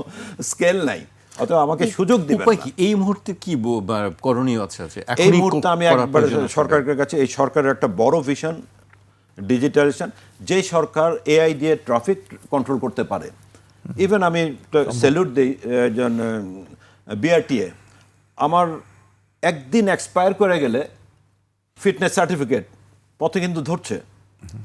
স্কেল নাই, অথবা আমাকে সুযোগ দিবেন উপায় কি এই মুহূর্তে কি করণীয় আছে? এই মুহূর্তে আমি একবার সরকারের কাছে, এই সরকারের একটা বড় ভিশন ডিজিটালাইজেশন, যেই সরকার এআই দিয়ে ট্রাফিক কন্ট্রোল করতে পারে। ইভেন আমি স্যালুট দিই বিআরটিএ, আমার একদিন এক্সপায়ার করে গেলে ফিটনেস সার্টিফিকেট পথে কিন্তু ধরছে।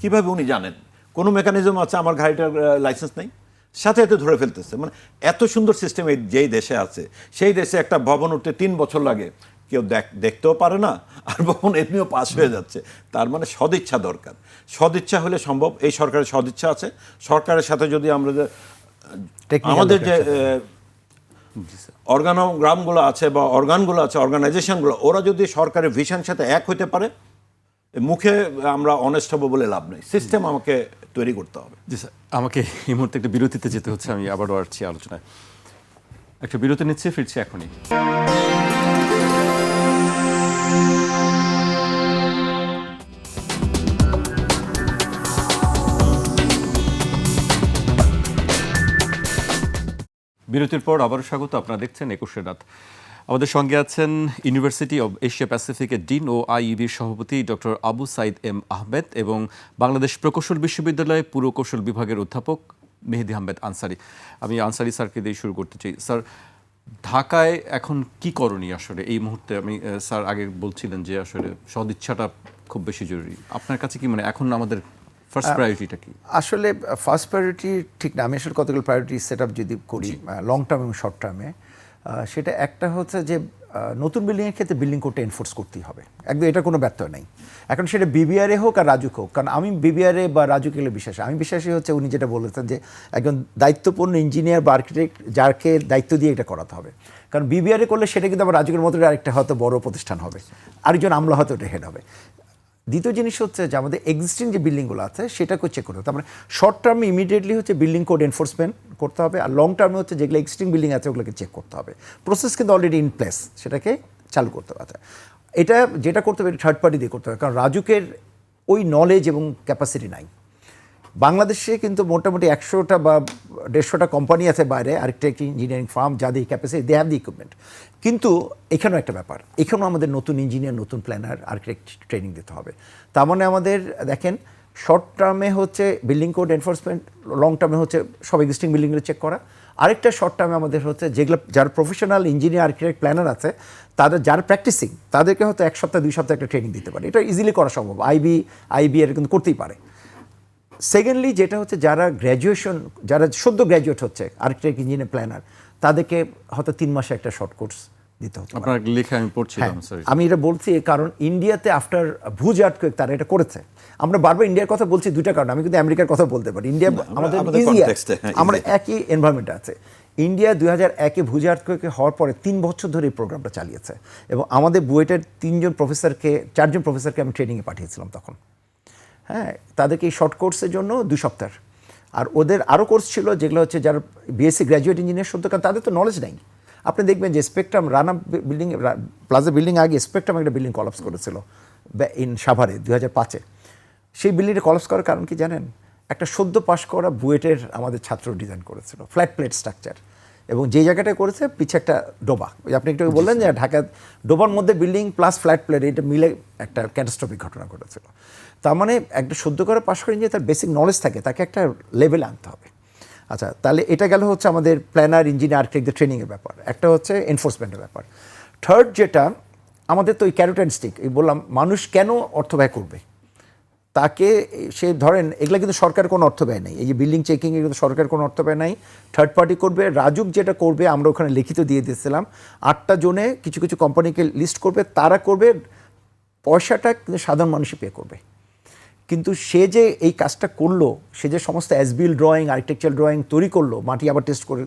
কিভাবে উনি জানেন? কোনো মেকানিজম আছে? আমার গাড়িটার লাইসেন্স নেই, সাথে সাথে ধরে ফেলতেছে। মানে এত সুন্দর সিস্টেম এই যেই দেশে আছে, সেই দেশে একটা ভবন উঠতে 3 বছর লাগে, কেউ দেখতেও পারে না, আর ভবন এমনিও পাস হয়ে যাচ্ছে। তার মানে সদিচ্ছা দরকার, সদিচ্ছা হলে সম্ভব। এই সরকারের সদিচ্ছা আছে। সরকারের সাথে যদি আমরা আমাদের যে অর্গানোগ্রামগুলো আছে বা অর্গানগুলো আছে, অর্গানাইজেশনগুলো, ওরা যদি সরকারের ভিশনের সাথে এক হইতে পারে, মুখে আমরা অনেস্ট হবো বলে লাভ নেই, সিস্টেম আমাকে তৈরি করতে হবে। জি স্যার, আমাকে এই মুহূর্তে একটা বিরতিতে যেতে হচ্ছে, আমি আবারও আসছি আলোচনায়। একটা বিরতি নিচ্ছে, ফিরছি এখনই। বিরতির পর আবারও স্বাগত, আপনারা দেখছেন 21 রাত। আমাদের সঙ্গে আছেন ইউনিভার্সিটি অব এশিয়া প্যাসিফিকের ডিন ও আইইবির সভাপতি ডক্টর আবু সাইদ এম আহমেদ এবং বাংলাদেশ প্রকৌশল বিশ্ববিদ্যালয় পুরকৌশল বিভাগের অধ্যাপক মেহেদী আহমেদ আনসারি। আমি আনসারি স্যারকে দিয়ে শুরু করতে চাই। স্যার, ঢাকায় এখন কি করণীয় আসলে এই মুহূর্তে? আমি স্যার আগে বলছিলেন যে আসলে সদিচ্ছাটা খুব বেশি জরুরি। আপনার কাছে কি মানে এখন আমাদের ফার্স্ট প্রায়োরিটিটা কি? আসলে ফার্স্ট প্রায়োরিটি ঠিক না, আমি আসলে কতগুলো প্রায়োরিটি সেট আপ যদি করি লং টার্ম এবং শর্ট টার্মে, সেটা একটা হচ্ছে যে নতুন বিল্ডিংয়ের ক্ষেত্রে বিল্ডিং কোডটা এনফোর্স করতেই হবে, একদম এটা কোনো ব্যত্যয় নেই। এখন সেটা বিবিআরে হোক আর রাজুক হোক, কারণ আমি বিবিআরে বা রাজুকে বিশ্বাসী, আমি বিশ্বাসী হচ্ছে উনি যেটা বলেছেন যে একজন দায়িত্বপূর্ণ ইঞ্জিনিয়ার বা আর্কিটেক্ট যাকে দায়িত্ব দিয়ে এটা করাতে হবে। কারণ বিবিআরে করলে সেটা কিন্তু আবার রাজুকের মতো আরেকটা হয়তো বড় প্রতিষ্ঠান হবে, আরেকজন আমলা হয়তো এটা হেড হবে। দ্বিতীয় জিনিস হচ্ছে যে আমাদের এক্সিস্টিং যে বিল্ডিংগুলো আছে সেটাকেও চেক করতে হবে। তার মানে শর্ট টার্মে ইমিডিয়েটলি হচ্ছে বিল্ডিং কোড এনফোর্সমেন্ট করতে হবে, আর লং টার্মে হচ্ছে যেগুলো এক্সিস্টিং বিল্ডিং আছে ওগুলোকে চেক করতে হবে। প্রসেস কিন্তু অলরেডি ইন প্লেস, সেটাকে চালু করতে হবে। এটা যেটা করতে হবে থার্ড পার্টি দিয়ে করতে হবে, কারণ রাজুকের ওই নলেজ এবং ক্যাপাসিটি নাই। বাংলাদেশে কিন্তু মোটামুটি 100টা বা 150টা কোম্পানি আছে বাইরে, আর্কিটেক্ট ইঞ্জিনিয়ারিং ফার্ম, যাদের capacity they have the equipment. কিন্তু এখানেও একটা ব্যাপার, এখানেও আমাদের নতুন ইঞ্জিনিয়ার, নতুন প্ল্যানার, আর্কিটেক্ট ট্রেনিং দিতে হবে। তার মানে আমাদের দেখেন শর্ট টার্মে হচ্ছে বিল্ডিং কোড এনফোর্সমেন্ট, লং টার্মে হচ্ছে সব এক্সিস্টিং বিল্ডিংগুলো চেক করা, আরেকটা শর্ট টার্মে আমাদের হচ্ছে যেগুলো যারা প্রফেশনাল ইঞ্জিনিয়ার, আর্কিটেক্ট, প্ল্যানার আছে তাদের যারা প্র্যাকটিসিং তাদেরকে হয়তো 1 সপ্তাহ 2 সপ্তাহ একটা ট্রেনিং দিতে পারে। এটা ইজিলি করা সম্ভব, আইবি এর কিন্তু করতেই পারে। সেকেন্ডলি যেটা হচ্ছে যারা গ্র্যাজুয়েশন, যারা সদ্য গ্র্যাজুয়েট হচ্ছে আর্কিটেক্ট, ইঞ্জিনিয়ার, প্ল্যানার, তাদেরকে হয়তো 3 মাসে একটা শর্ট কোর্স দিতে হতো। আপনার লেখা আমি পড়ছিলাম, সরি আমি এটা বলছি কারণ ইন্ডিয়াতে আফটার ভুজ আর্থকোয়েক তারা এটা করেছে। আমরা বারবার ইন্ডিয়ার কথা বলছি দুইটা কারণ, আমি কিন্তু আমেরিকার কথা বলতে পারি। ইন্ডিয়া আমাদের ইজিয়ার, আমরা একই এনভায়রনমেন্টে আছে। ইন্ডিয়া 2001-এ ভুজ আর্থকোয়েক হওয়ার পরে 3 বছর ধরে এই প্রোগ্রামটা চালিয়েছে, এবং আমাদের বুয়েটের 4জন প্রফেসরকে আমি ট্রেনিংয়ে পাঠিয়েছিলাম তখন। হ্যাঁ, তাদেরকে এই শর্ট কোর্সের জন্য 2 সপ্তাহ, আর ওদের আরও কোর্স ছিল যেগুলো হচ্ছে যারা বিএসসি গ্র্যাজুয়েট ইঞ্জিনিয়ার সত্য, কারণ তাদের তো নলেজ নেই। আপনি দেখবেন যে spectrum Rana building, plaza building আগে স্পেকট্রাম একটা বিল্ডিং কলাপস করেছিল ইন সাভারে 2005-এ। সেই বিল্ডিংটা কলাপস করার কারণ কি জানেন? একটা সদ্য পাশ করা বুয়েটের আমাদের ছাত্র ডিজাইন করেছিল ফ্ল্যাট প্লেট স্ট্রাকচার, এবং যে জায়গাটায় করেছে পিছে একটা ডোবা, ওই আপনি একটু বললেন যে ঢাকা ডোবার মধ্যে বিল্ডিং প্লাস ফ্ল্যাট প্লেট, এটা মিলে একটা ক্যাটাস্ট্রফিক ঘটনা ঘটেছিল। তার মানে একটা সদ্য করে পাশ করে নিয়ে তার বেসিক নলেজ থাকে, তাকে একটা লেভেলে আনতে হবে। আচ্ছা, তাহলে এটা গেল হচ্ছে আমাদের প্ল্যানার, ইঞ্জিনিয়ার, আর্কিটেক্টদের ট্রেনিংয়ের ব্যাপার। একটা হচ্ছে এনফোর্সমেন্টের ব্যাপার। থার্ড যেটা আমাদের তো ওই ক্যারোট অ্যান্ড স্টিক, এই বললাম মানুষ কেন অর্থ ব্যয় করবে, তাকে সে ধরেন এগুলো কিন্তু সরকার কোনো অর্থ ব্যয় নেই, এই যে বিল্ডিং চেকিং এগুলো সরকার কোনো অর্থ ব্যয় নাই, থার্ড পার্টি করবে। রাজুক যেটা করবে আমরা ওখানে লিখিত দিয়ে দিয়েছিলাম, 8টা জোনে কিছু কিছু কোম্পানিকে লিস্ট করবে, তারা করবে, পয়সাটা কিন্তু সাধারণ মানুষই পে করবে। কিন্তু সে যে এই কাজটা করলো, সে যে সমস্ত অ্যাজবিল ড্রয়িং, আর্কিটেকচারাল ড্রয়িং তৈরি করলো, মাটি আবার টেস্ট করে,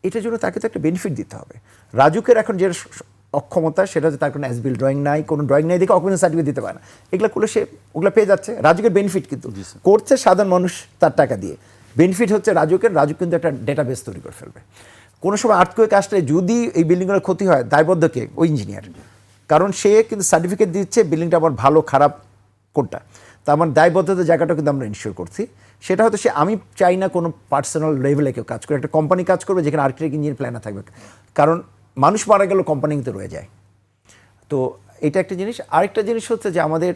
এটার জন্য তাকে তো একটা বেনিফিট দিতে হবে। রাজুকের এখন যে অক্ষমতা সেটা হচ্ছে তার কোনো অ্যাজবিল ড্রয়িং নাই, কোনো ড্রয়িং নাই দেখে অকুপেন্সি সার্টিফিকেট দিতে পারে না। এগুলো করলে সে ওগুলো পেয়ে যাচ্ছে, রাজুকের বেনিফিট কিন্তু করছে সাধারণ মানুষ তার টাকা দিয়ে। বেনিফিট হচ্ছে রাজুক কিন্তু একটা ডেটাবেস তৈরি করে ফেলবে। কোনো সময় আর্থকোয়েক আসলে যদি এই বিল্ডিংগুলোর ক্ষতি হয়, দায়বদ্ধ কে? ওই ইঞ্জিনিয়ার, কারণ সে কিন্তু সার্টিফিকেট দিচ্ছে বিল্ডিংটা আমার ভালো খারাপ কোনটা, তা আমার দায়বদ্ধতার জায়গাটা কিন্তু আমরা ইনশিওর করছি। সেটা হয়তো সে, আমি চাই না কোনো পার্সোনাল লেভেলে কেউ কাজ করে, একটা কোম্পানি কাজ করবে যেখানে আর্কিটেক্ট, ইঞ্জিনিয়ার, প্ল্যানার থাকবে, কারণ মানুষ মারা গেলেও কোম্পানি কিন্তু রয়ে যায়। তো এটা একটা জিনিস। আরেকটা জিনিস হচ্ছে যে আমাদের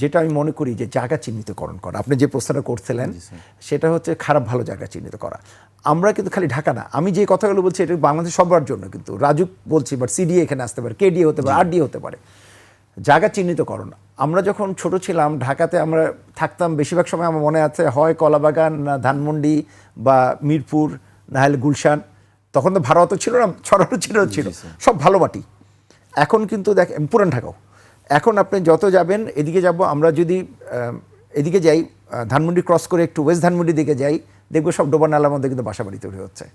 যেটা আমি মনে করি যে জায়গা চিহ্নিতকরণ করা, আপনি যে প্রশ্নটা করছিলেন সেটা হচ্ছে খারাপ ভালো জায়গা চিহ্নিত করা। আমরা কিন্তু খালি ঢাকা না, আমি যে কথাগুলো বলছি এটা বাংলাদেশ সবার জন্য, কিন্তু রাজুক বলছি, বাট সিডিএ এখানে আসতে পারে, কেডিএ হতে পারে, আরডিএ হতে পারে। জায়গা চিহ্নিতকরণ, আমরা যখন ছোট ছিলাম ঢাকাতে আমরা থাকতাম, বেশিরভাগ সময় আমার মনে আছে হয় কলাবাগান, না ধানমন্ডি, বা মিরপুর, না হলে গুলশান। তখন তো ভাড়া অত ছিল না, ছড়ানো ছিল সব ভালো মাটি। এখন কিন্তু দেখেন পুরান ঢাকাও, এখন আপনি যত যাবেন, এদিকে যাব আমরা, যদি এদিকে যাই ধানমন্ডি ক্রস করে একটু ওয়েস্ট ধানমন্ডির দিকে যাই, দেখবো সব ডোবা নালার মধ্যে কিন্তু বাসাবাড়ি তৈরি হচ্ছে,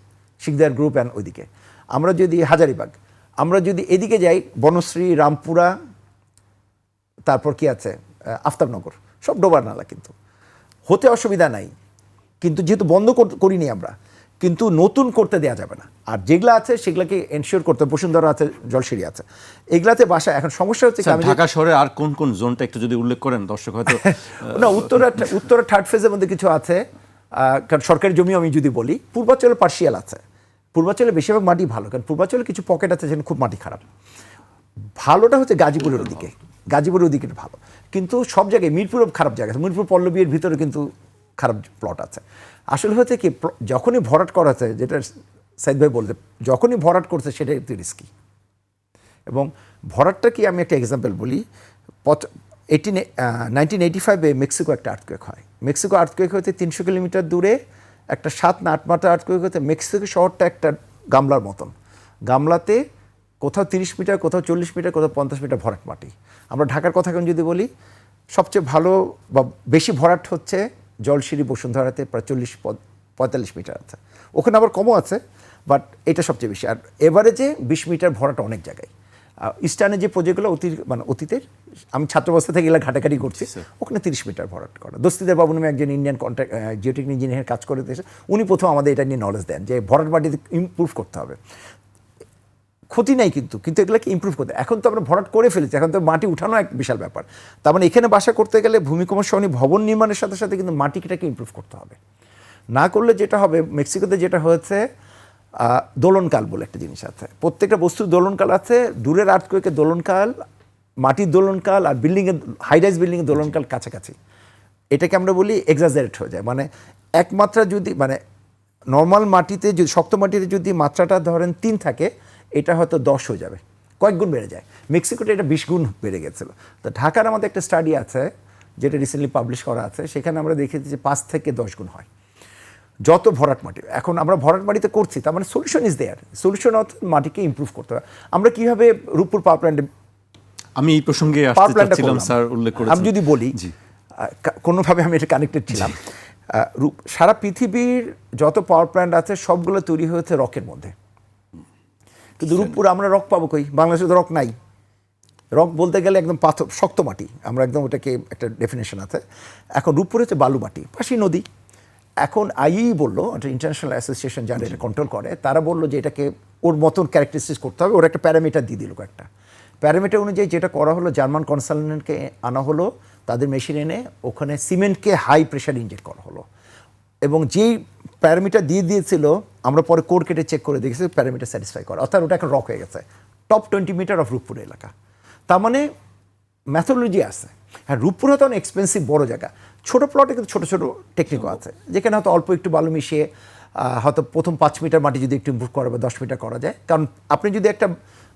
শিকদার গ্রুপ অ্যান্ড ওইদিকে। আমরা যদি হাজারিবাগ, আমরা যদি এদিকে যাই বনশ্রী, রামপুরা, তারপর কি আছে আফতাবনগর, সব ডোবার নালা, কিন্তু হতে অসুবিধা নাই, কিন্তু যেহেতু বন্ধ করিনি আমরা, কিন্তু নতুন করতে দেওয়া যাবে না। আর যেগুলো আছে সেগুলোকে এনশিওর করতে, বসুন্ধরা আছে, জলসিঁড়ি আছে, এগুলাতে বাসা। এখন সমস্যা হচ্ছে ঢাকা শহরে আর কোন কোন জোনটা একটু যদি উল্লেখ করেন দর্শক হয়তো না, উত্তরা থার্ড ফেজের মধ্যে কিছু আছে, কারণ সরকারি জমি আমি যদি বলি, পূর্বাঞ্চলে পার্সিয়াল আছে, পূর্বাঞ্চলে বেশিরভাগ মাটি ভালো, কারণ পূর্বাঞ্চলে কিছু পকেট আছে যেখানে খুব মাটি খারাপ। ভালোটা হচ্ছে গাজীপুরের দিকে, গাজীপুরের দিকে ভালো, কিন্তু সব জায়গায় মিরপুরও খারাপ জায়গা আছে, মিরপুর পল্লবীর ভিতরে কিন্তু খারাপ প্লট আছে। আসলে হচ্ছে কি, যখনই ভরাট করা আছে, যেটা সাইদ ভাই বলতে, যখনই ভরাট করছে সেটা একটু রিস্কি। এবং ভরাটটা কি, আমি একটা এক্সাম্পল বলি, 1985-এ মেক্সিকো একটা আর্থকোয়েক হয়। মেক্সিকো আর্থকোয়েক হতে 300 কিলোমিটার দূরে একটা 7 না 8 মাত্রা আর্থকোয়েক হতে মেক্সিকো শহরটা একটা গামলার মতন, গামলাতে কোথাও 30 মিটার, কোথাও 40 মিটার, কোথাও 50 মিটার ভরাট মাটি। আমরা ঢাকার কথা এখন যদি বলি, সবচেয়ে ভালো বা বেশি ভরাট হচ্ছে জলশিরি বসুন্ধরাতে, প্রায় 40-45 মিটার আছে। ওখানে আবার কমও আছে, বাট এটা সবচেয়ে বেশি। আর এভারেজে 20 মিটার ভরাট অনেক জায়গায়। ইস্টার্নে যে প্রজেক্টগুলো অতীতের, আমি ছাত্রাবস্থা থেকে এগুলো ঘাটাঘাটি করছি, ওখানে 30 মিটার ভরাট করা। দস্তিদার বাবু নামে একজন ইন্ডিয়ান কন্ট্রাক্ট জিওটেকনিক ইঞ্জিনিয়ার কাজ করে দিয়েছে, উনি প্রথম আমাদের এটা নিয়ে নলেজ দেন যে ভরাট মাটিতে ইমপ্রুভ করতে হবে। ক্ষতি নাই কিন্তু এগুলোকে ইমপ্রুভ করতে। এখন তো আমরা ভরাট করে ফেলেছি, এখন তো মাটি উঠানো এক বিশাল ব্যাপার। তার মানে এখানে বাসা করতে গেলে ভূমিকম্প সহনীয় ভবন নির্মাণের সাথে সাথে কিন্তু মাটিটাকে ইমপ্রুভ করতে হবে। না করলে যেটা হবে, মেক্সিকোতে যেটা হয়েছে, দোলনকাল বলে একটা জিনিস আছে। প্রত্যেকটা বস্তুর দোলনকাল আছে। দূরের আর্থকুয়েকের দোলনকাল, মাটির দোলনকাল আর বিল্ডিংয়ের, হাইরাইজ বিল্ডিংয়ের দোলনকাল কাছাকাছি। এটাকে আমরা বলি এক্সাজারেট হয়ে যায়। মানে এক মাত্রা যদি, মানে নর্মাল মাটিতে যদি, শক্ত মাটিতে যদি মাত্রাটা ধরেন 3 থাকে, এটা হয়তো 10 হয়ে যাবে, কয়েক গুণ বেড়ে যায়। মেক্সিকোতে এটা 20 গুণ বেড়ে গেছিলো। তো ঢাকার আমাদের একটা স্টাডি আছে যেটা রিসেন্টলি পাবলিশ করা আছে, সেখানে আমরা দেখেছি যে 5 থেকে 10 গুণ হয় যত ভরাট মাটি। এখন আমরা ভরাট মাটিতে করছি, তার মানে সলিউশন ইজ দেয়ার। সলিউশন অর্থাৎ মাটিকে ইমপ্রুভ করতে হবে। আমরা কীভাবে রূপপুর পাওয়ার প্ল্যান্টে, আমি এই প্রসঙ্গে আসতে চাচ্ছিলাম, স্যার উল্লেখ করেছেন। আমি যদি বলি, কোনোভাবে আমি এটা কানেক্টেড ছিলাম। সারা পৃথিবীর যত পাওয়ার প্ল্যান্ট আছে সবগুলো তৈরি হয়েছে রকের মধ্যে, কিন্তু রূপপুর আমরা রক পাবো কই? বাংলাদেশে তো রক নাই। রক বলতে গেলে একদম পাথর, শক্ত মাটি, আমরা একদম ওটাকে একটা ডেফিনেশন আছে। এখন রূপপুর হচ্ছে বালু মাটি, পাশেই নদী। এখন আইই বললো, একটা ইন্টারন্যাশনাল অ্যাসোসিয়েশন যারা এটা কন্ট্রোল করে, তারা বললো যে এটাকে ওর মতন ক্যারেক্টারিস্টিক্স করতে হবে। ওরা একটা প্যারামিটার দিয়ে দিল। একটা প্যারামিটার অনুযায়ী যেটা করা হলো, জার্মান কনসালটেন্টকে আনা হলো, তাদের মেশিন এনে ওখানে সিমেন্টকে হাই প্রেশার ইনজেক্ট করা হলো, এবং যেই প্যারামিটার দিয়ে দিয়েছিল আমরা পরে কোর কেটে চেক করে দেখেছি প্যারামিটার স্যাটিসফাই করা, অর্থাৎ ওটা এখন রক হয়ে গেছে। টপ 20 মিটার অফ রূপপুর এলাকা। তার মানে ম্যাথোলজি আছে। হ্যাঁ, রূপপুর হয়তো অনেক এক্সপেন্সিভ বড় জায়গা, ছোটো প্লটে কিন্তু ছোটো ছোটো টেকনিকও আছে, যেখানে হয়তো অল্প একটু বালু মিশিয়ে হয়তো প্রথম 5 মিটার মাটি যদি একটু ইমপ্রুভ করা বা 10 মিটার করা যায়। কারণ আপনি যদি একটা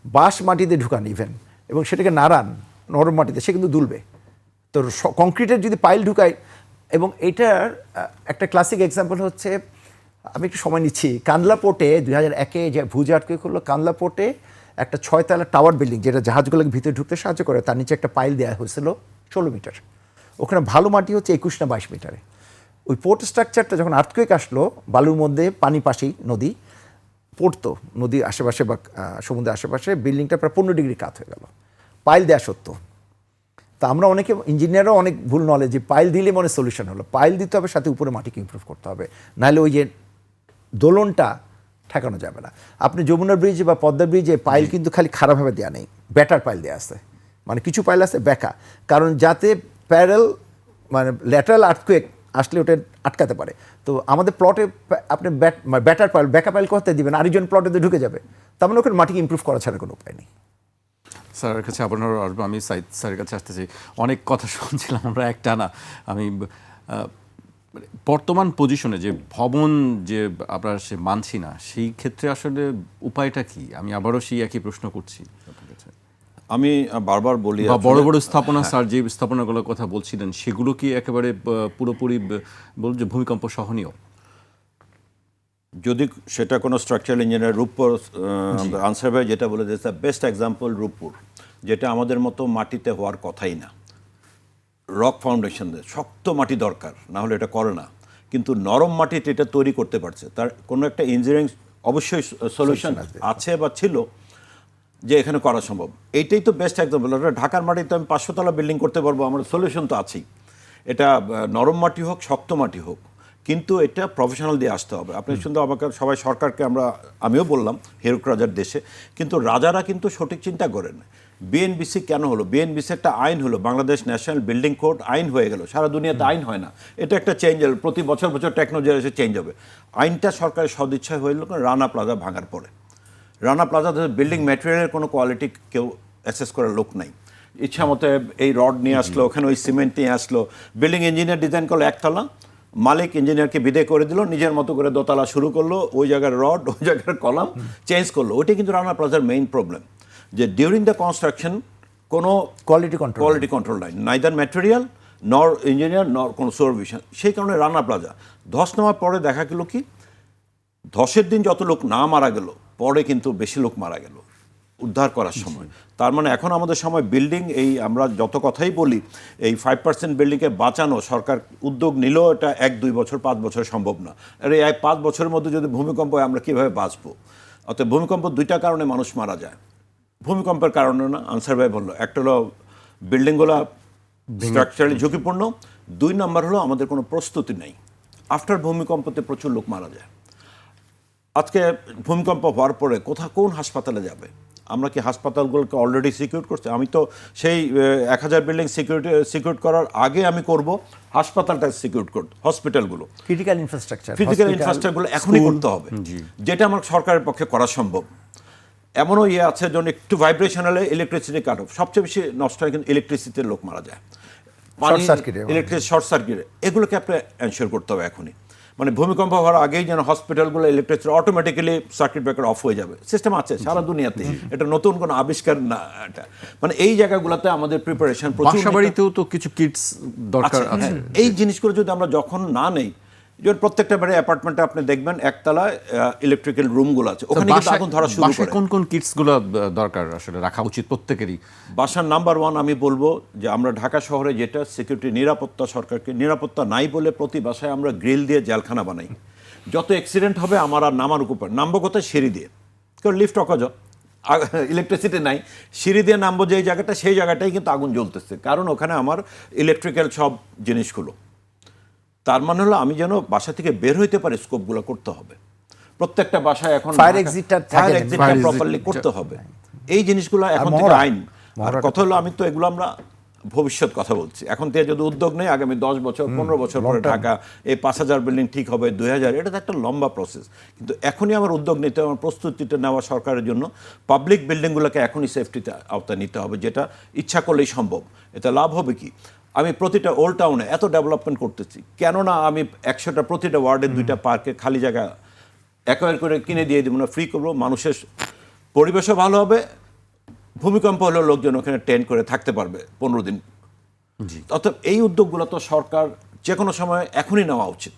বাঁশ মাটিতে ঢুকান ইভেন, এবং সেটাকে নাড়ান নরম মাটিতে, সে কিন্তু দুলবে। তো কংক্রিটের যদি পাইল ঢুকায়, এবং এইটার একটা ক্লাসিক এক্সাম্পল হচ্ছে, আমি একটু সময় নিচ্ছি, কান্দলা পোর্টে 2001-এ যে ভুজ আর্থকুয়েক হলো, কান্দলা পোর্টে একটা 6 তলা টাওয়ার বিল্ডিং, যেটা জাহাজগুলোকে ভিতরে ঢুকতে সাহায্য করে, তার নিচে একটা পাইল দেওয়া হয়েছিল 16 মিটার। ওখানে ভালো মাটি হচ্ছে 21 না 22 মিটারে। ওই পোর্ট স্ট্রাকচারটা যখন আর্থকুয়েক আসলো, বালুর মধ্যে পানি পাশেই নদী, পড়তো নদীর আশেপাশে বা সমুদ্রের আশেপাশে, বিল্ডিংটা প্রায় 15 ডিগ্রি কাত হয়ে গেল। পাইল দেওয়া সত্য। তা আমরা অনেকে, ইঞ্জিনিয়ারও অনেক ভুল নলেজ, যে পাইল দিলে মনে সলিউশন হলো। পাইল দিতে হবে, সাথে উপরে মাটিকে ইমপ্রুভ করতে হবে, নাহলে ওই যে দোলনটা ঠেকানো যাবে না। আপনি যমুনা ব্রিজ বা পদ্মা ব্রিজে পাইল কিন্তু খালি খারাপভাবে দেওয়া নেই, ব্যাটার পাইল দেওয়া আছে। মানে কিছু পাইল আছে ব্যাকা, কারণ যাতে প্যারেল, মানে ল্যাটারাল আর্থকুয়েক আসলে ওটা আটকাতে পারে। তো আমাদের প্লটে আপনি ব্যাটার পাইল, ব্যাকা পাইল করতে দিবেন, আরেকজন প্লটে দিকে ঢুকে যাবে। তার মানে ওখানে মাটিকে ইমপ্রুভ করা ছাড়া কোনো উপায় নেই। স্যারের কাছে আবার আসবো, আমি সাইদ স্যারের কাছে আসতে চাই। অনেক কথা শুনছিলাম আমরা একটা না। আমি বর্তমান পজিশনে যে ভবন যে আমরা সে মানছি না, সেই ক্ষেত্রে আসলে উপায়টা কি? আমি আবারও সেই একই প্রশ্ন করছি আপনার কাছে। আমি বারবার বলি, বড় বড় স্থাপনা, স্যার যে স্থাপনাগুলোর কথা বলছিলেন, সেগুলো কি একেবারে পুরোপুরি বলুন যে ভূমিকম্প সহনীয়? যদি সেটা কোনো স্ট্রাকচারাল ইঞ্জিনিয়ার, রূপপুর আনসার ভাই যেটা বলে দিয়েছে, বেস্ট এক্সাম্পল রূপপুর, যেটা আমাদের মতো মাটিতে হওয়ার কথাই না। রক ফাউন্ডেশন, শক্ত মাটি দরকার, না হলে এটা করে না। কিন্তু নরম মাটিতে এটা তৈরি করতে পারছে, তার কোনো একটা ইঞ্জিনিয়ারিং অবশ্যই সলিউশন আছে বা ছিল, যে এখানে করা সম্ভব। এইটাই তো বেস্ট এক্সাম্পল। ঢাকার মাটিতে আমি 500 তলা বিল্ডিং করতে পারবো, আমার সলিউশন তো আছেই। এটা নরম মাটি হোক, শক্ত মাটি হোক, কিন্তু এটা প্রফেশনাল দিয়ে আসতে হবে। আপনি শুনতে আমাকে সবাই সরকারকে, আমিও বললাম হেরুক রাজার দেশে, কিন্তু রাজারা কিন্তু সঠিক চিন্তা করেন। বিএনবিসি কেন হলো? বিএনবিসি একটা আইন হলো, বাংলাদেশ ন্যাশনাল বিল্ডিং কোড আইন হয়ে গেল। সারা দুনিয়াতে আইন হয় না, এটা একটা চেঞ্জ হলো। প্রতি বছর বছর টেকনোলজি এসে চেঞ্জ হবে। আইনটা সরকারের সদিচ্ছায় হইল রানা প্লাজা ভাঙার পরে। রানা প্লাজাতে বিল্ডিং ম্যাটেরিয়ালের কোনো কোয়ালিটি কেউ অ্যাসেস করার লোক নাই। ইচ্ছা মতো এই রড নিয়ে আসলো, ওখানে ওই সিমেন্ট নিয়ে আসলো। বিল্ডিং ইঞ্জিনিয়ার ডিজাইন করলো একতলা, মালিক ইঞ্জিনিয়ারকে বিদায় করে দিল, নিজের মতো করে দোতলা শুরু করলো, ওই জায়গার রড, ওই জায়গার কলাম চেঞ্জ করলো। ওইটাই কিন্তু রানা প্লাজার মেইন প্রবলেম, যে ডিউরিং দ্য কনস্ট্রাকশন কোনো কোয়ালিটি কন্ট্রোল নাই, নাইদার ম্যাটেরিয়াল নর ইঞ্জিনিয়ার নর কোনো সুপারভিশন। সেই কারণে রানা প্লাজা ধস নেওয়ার পরে দেখা গেল কি, ধসের দিন যত লোক না মারা গেল, পরে কিন্তু বেশি লোক মারা গেল। উদ্ধার করার সময়। তার মানে এখন আমাদের সময় বিল্ডিং, এই আমরা যত কথাই বলি এই 5% বিল্ডিংকে বাঁচানো সরকার উদ্যোগ নিলেও এটা 1-2 বছর 5 বছর সম্ভব না। আর এই 5 বছরের মধ্যে যদি ভূমিকম্প হয় আমরা কীভাবে বাঁচবো? অর্থাৎ ভূমিকম্প 2টা কারণে মানুষ মারা যায়, ভূমিকম্পের কারণে না, আনসারভাইবল। একটা হলো বিল্ডিংগুলো স্ট্রাকচারালি ঝুঁকিপূর্ণ, 2 নম্বর হলো আমাদের কোনো প্রস্তুতি নেই। আফটার ভূমিকম্পতে প্রচুর লোক মারা যায়। আজকে ভূমিকম্প হওয়ার পরে কোন হাসপাতালে যাবে? আমরা কি হাসপাতালগুলোকে অলরেডি সিকিউর করছি? আমি তো সেই 1000 বিল্ডিং সিকিউর করার আগে আমি করব হাসপাতালটা সিকিউর করতে, হসপিটালগুলো, ক্রিটিক্যাল ইনফ্রাস্ট্রাকচারগুলো এখনই করতে হবে, যেটা আমার সরকারের পক্ষে করা সম্ভব। এমনও আছে যেন একটু ভাইব্রেশনালে ইলেকট্রিসিটি কাট অফ, সবচেয়ে বেশি নষ্ট হয় কিন্তু ইলেকট্রিসিটির লোক মারা যায়, ইলেকট্রিক শর্ট সার্কিটে। এগুলোকে আপনি এনশিওর করতে হবে এখনই। মানে ভূমিকম্প হওয়ার আগেই যেন হসপিটালগুলো electricity automatically circuit breaker of হয়ে যাবে। সিস্টেম আছে সারা দুনিয়াতে, এটা নতুন কোনো আবিষ্কার না। এটা মানে এই জায়গাগুলোতে আমাদের প্রিপারেশন প্রচুর। বাসাবাড়িতেও তো কিছু কিটস দরকার আছে। এই জিনিসগুলো যদি আমরা যখন না নেই, যেমন প্রত্যেকটা বাড়ি অ্যাপার্টমেন্টে আপনি দেখবেন একতলায় ইলেকট্রিক্যাল রুমগুলো আছে, ওখানে কিন্তু আগুন ধরা শুরু করে। কোন কোন কিটসগুলো দরকার আসলে রাখা উচিত প্রত্যেকেরই? বাসার নাম্বার 1 আমি বলবো যে আমরা ঢাকা শহরে যেটা সিকিউরিটি নিরাপত্তা, সরকারকে নিরাপত্তা নাই বলে প্রতি বাসায় আমরা গ্রিল দিয়ে জেলখানা বানাই। যত অ্যাক্সিডেন্ট হবে আমার আর নামার উপর, নামবো কোথায়? সিঁড়ি দিয়ে, কারণ লিফট অকাজ, ইলেকট্রিসিটি নাই, সিঁড়ি দিয়ে নামবো যেই জায়গাটা, সেই জায়গাটাই কিন্তু আগুন জ্বলতেছে, কারণ ওখানে আমার ইলেকট্রিক্যাল সব জিনিসগুলো। তার মানে হলো আমি যেন বাসা থেকে বের হইতে পারি, স্কোপগুলো করতে হবে। প্রত্যেকটা বাসায় এখন ফায়ার এক্সিটটা প্রপারলি করতে হবে। এই জিনিসগুলো এখন থেকে আইন। আর কথা হলো, আমি তো এগুলো আমরা ভবিষ্যৎ কথা বলছি, এখন থেকে যদি উদ্যোগ নেই আগামী 10 বছর 15 বছর পরে ঢাকা এই 5000 বিল্ডিং ঠিক হবে, 2000, এটা তো একটা লম্বা প্রসেস। কিন্তু এখনই আমার উদ্যোগ নিতে হবে, আমার প্রস্তুতিটা নেওয়া সরকারের জন্য। পাবলিক বিল্ডিংগুলোকে এখনই সেফটিতে আওতায় নিতে হবে, যেটা ইচ্ছা করলেই সম্ভব। এতে লাভ হবে কি? আমি প্রতিটা ওল্ড টাউনে এত ডেভেলপমেন্ট করতেছি, কেননা আমি 100টা প্রতিটা ওয়ার্ডে 2টা পার্কে খালি জায়গা অ্যাকোয়ার করে কিনে দিয়ে দেবো না, ফ্রি করবো। মানুষের পরিবেশও ভালো হবে, ভূমিকম্প হলেও লোকজন ওখানে টেন্ট করে থাকতে পারবে 15 দিন। অর্থাৎ এই উদ্যোগগুলো তো সরকার যে কোনো সময় এখনই নেওয়া উচিত।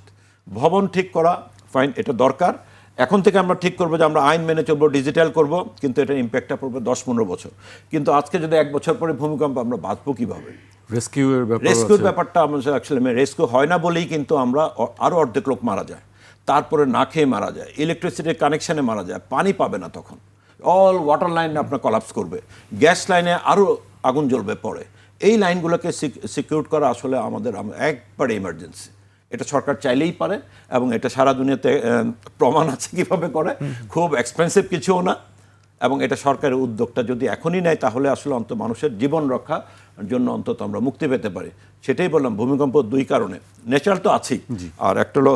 ভবন ঠিক করা ফাইন, এটা দরকার। এখন থেকে আমরা ঠিক করবো যে আমরা আইন মেনে চলবো, ডিজিটাল করব, কিন্তু এটার ইম্প্যাক্টটা পড়বে 10-15 বছর। কিন্তু আজকে যদি 1 বছর পরে ভূমিকম্প, আমরা বাঁচবো কীভাবে? রেস্কিউর ব্যাপারটা আমাদের অ্যাকচুয়ালি রেস্কিউ হয় না বলেই কিন্তু আমরা আরও অর্ধেক লোক মারা যায়, তারপরে না খেয়ে মারা যায়, ইলেকট্রিসিটির কানেকশানে মারা যায়, পানি পাবে না তখন, অল ওয়াটার লাইন আপনার কলাপস করবে, গ্যাস লাইনে আরও আগুন জ্বলবে পরে। এই লাইনগুলোকে সিকিউর করা আসলে আমাদের একবারে ইমার্জেন্সি। এটা সরকার চাইলেই পারে, এবং এটা সারা দুনিয়াতে প্রমাণ আছে কীভাবে করে। খুব এক্সপেন্সিভ কিছুও না, এবং এটা সরকারের উদ্যোগটা যদি এখনই নেয় তাহলে আসলে অন্তত মানুষের জীবন রক্ষার জন্য অন্তত আমরা মুক্তি পেতে পারি। সেটাই বললাম, ভূমিকম্প 2 কারণে, ন্যাচারাল তো আছেই, আর একটা হলো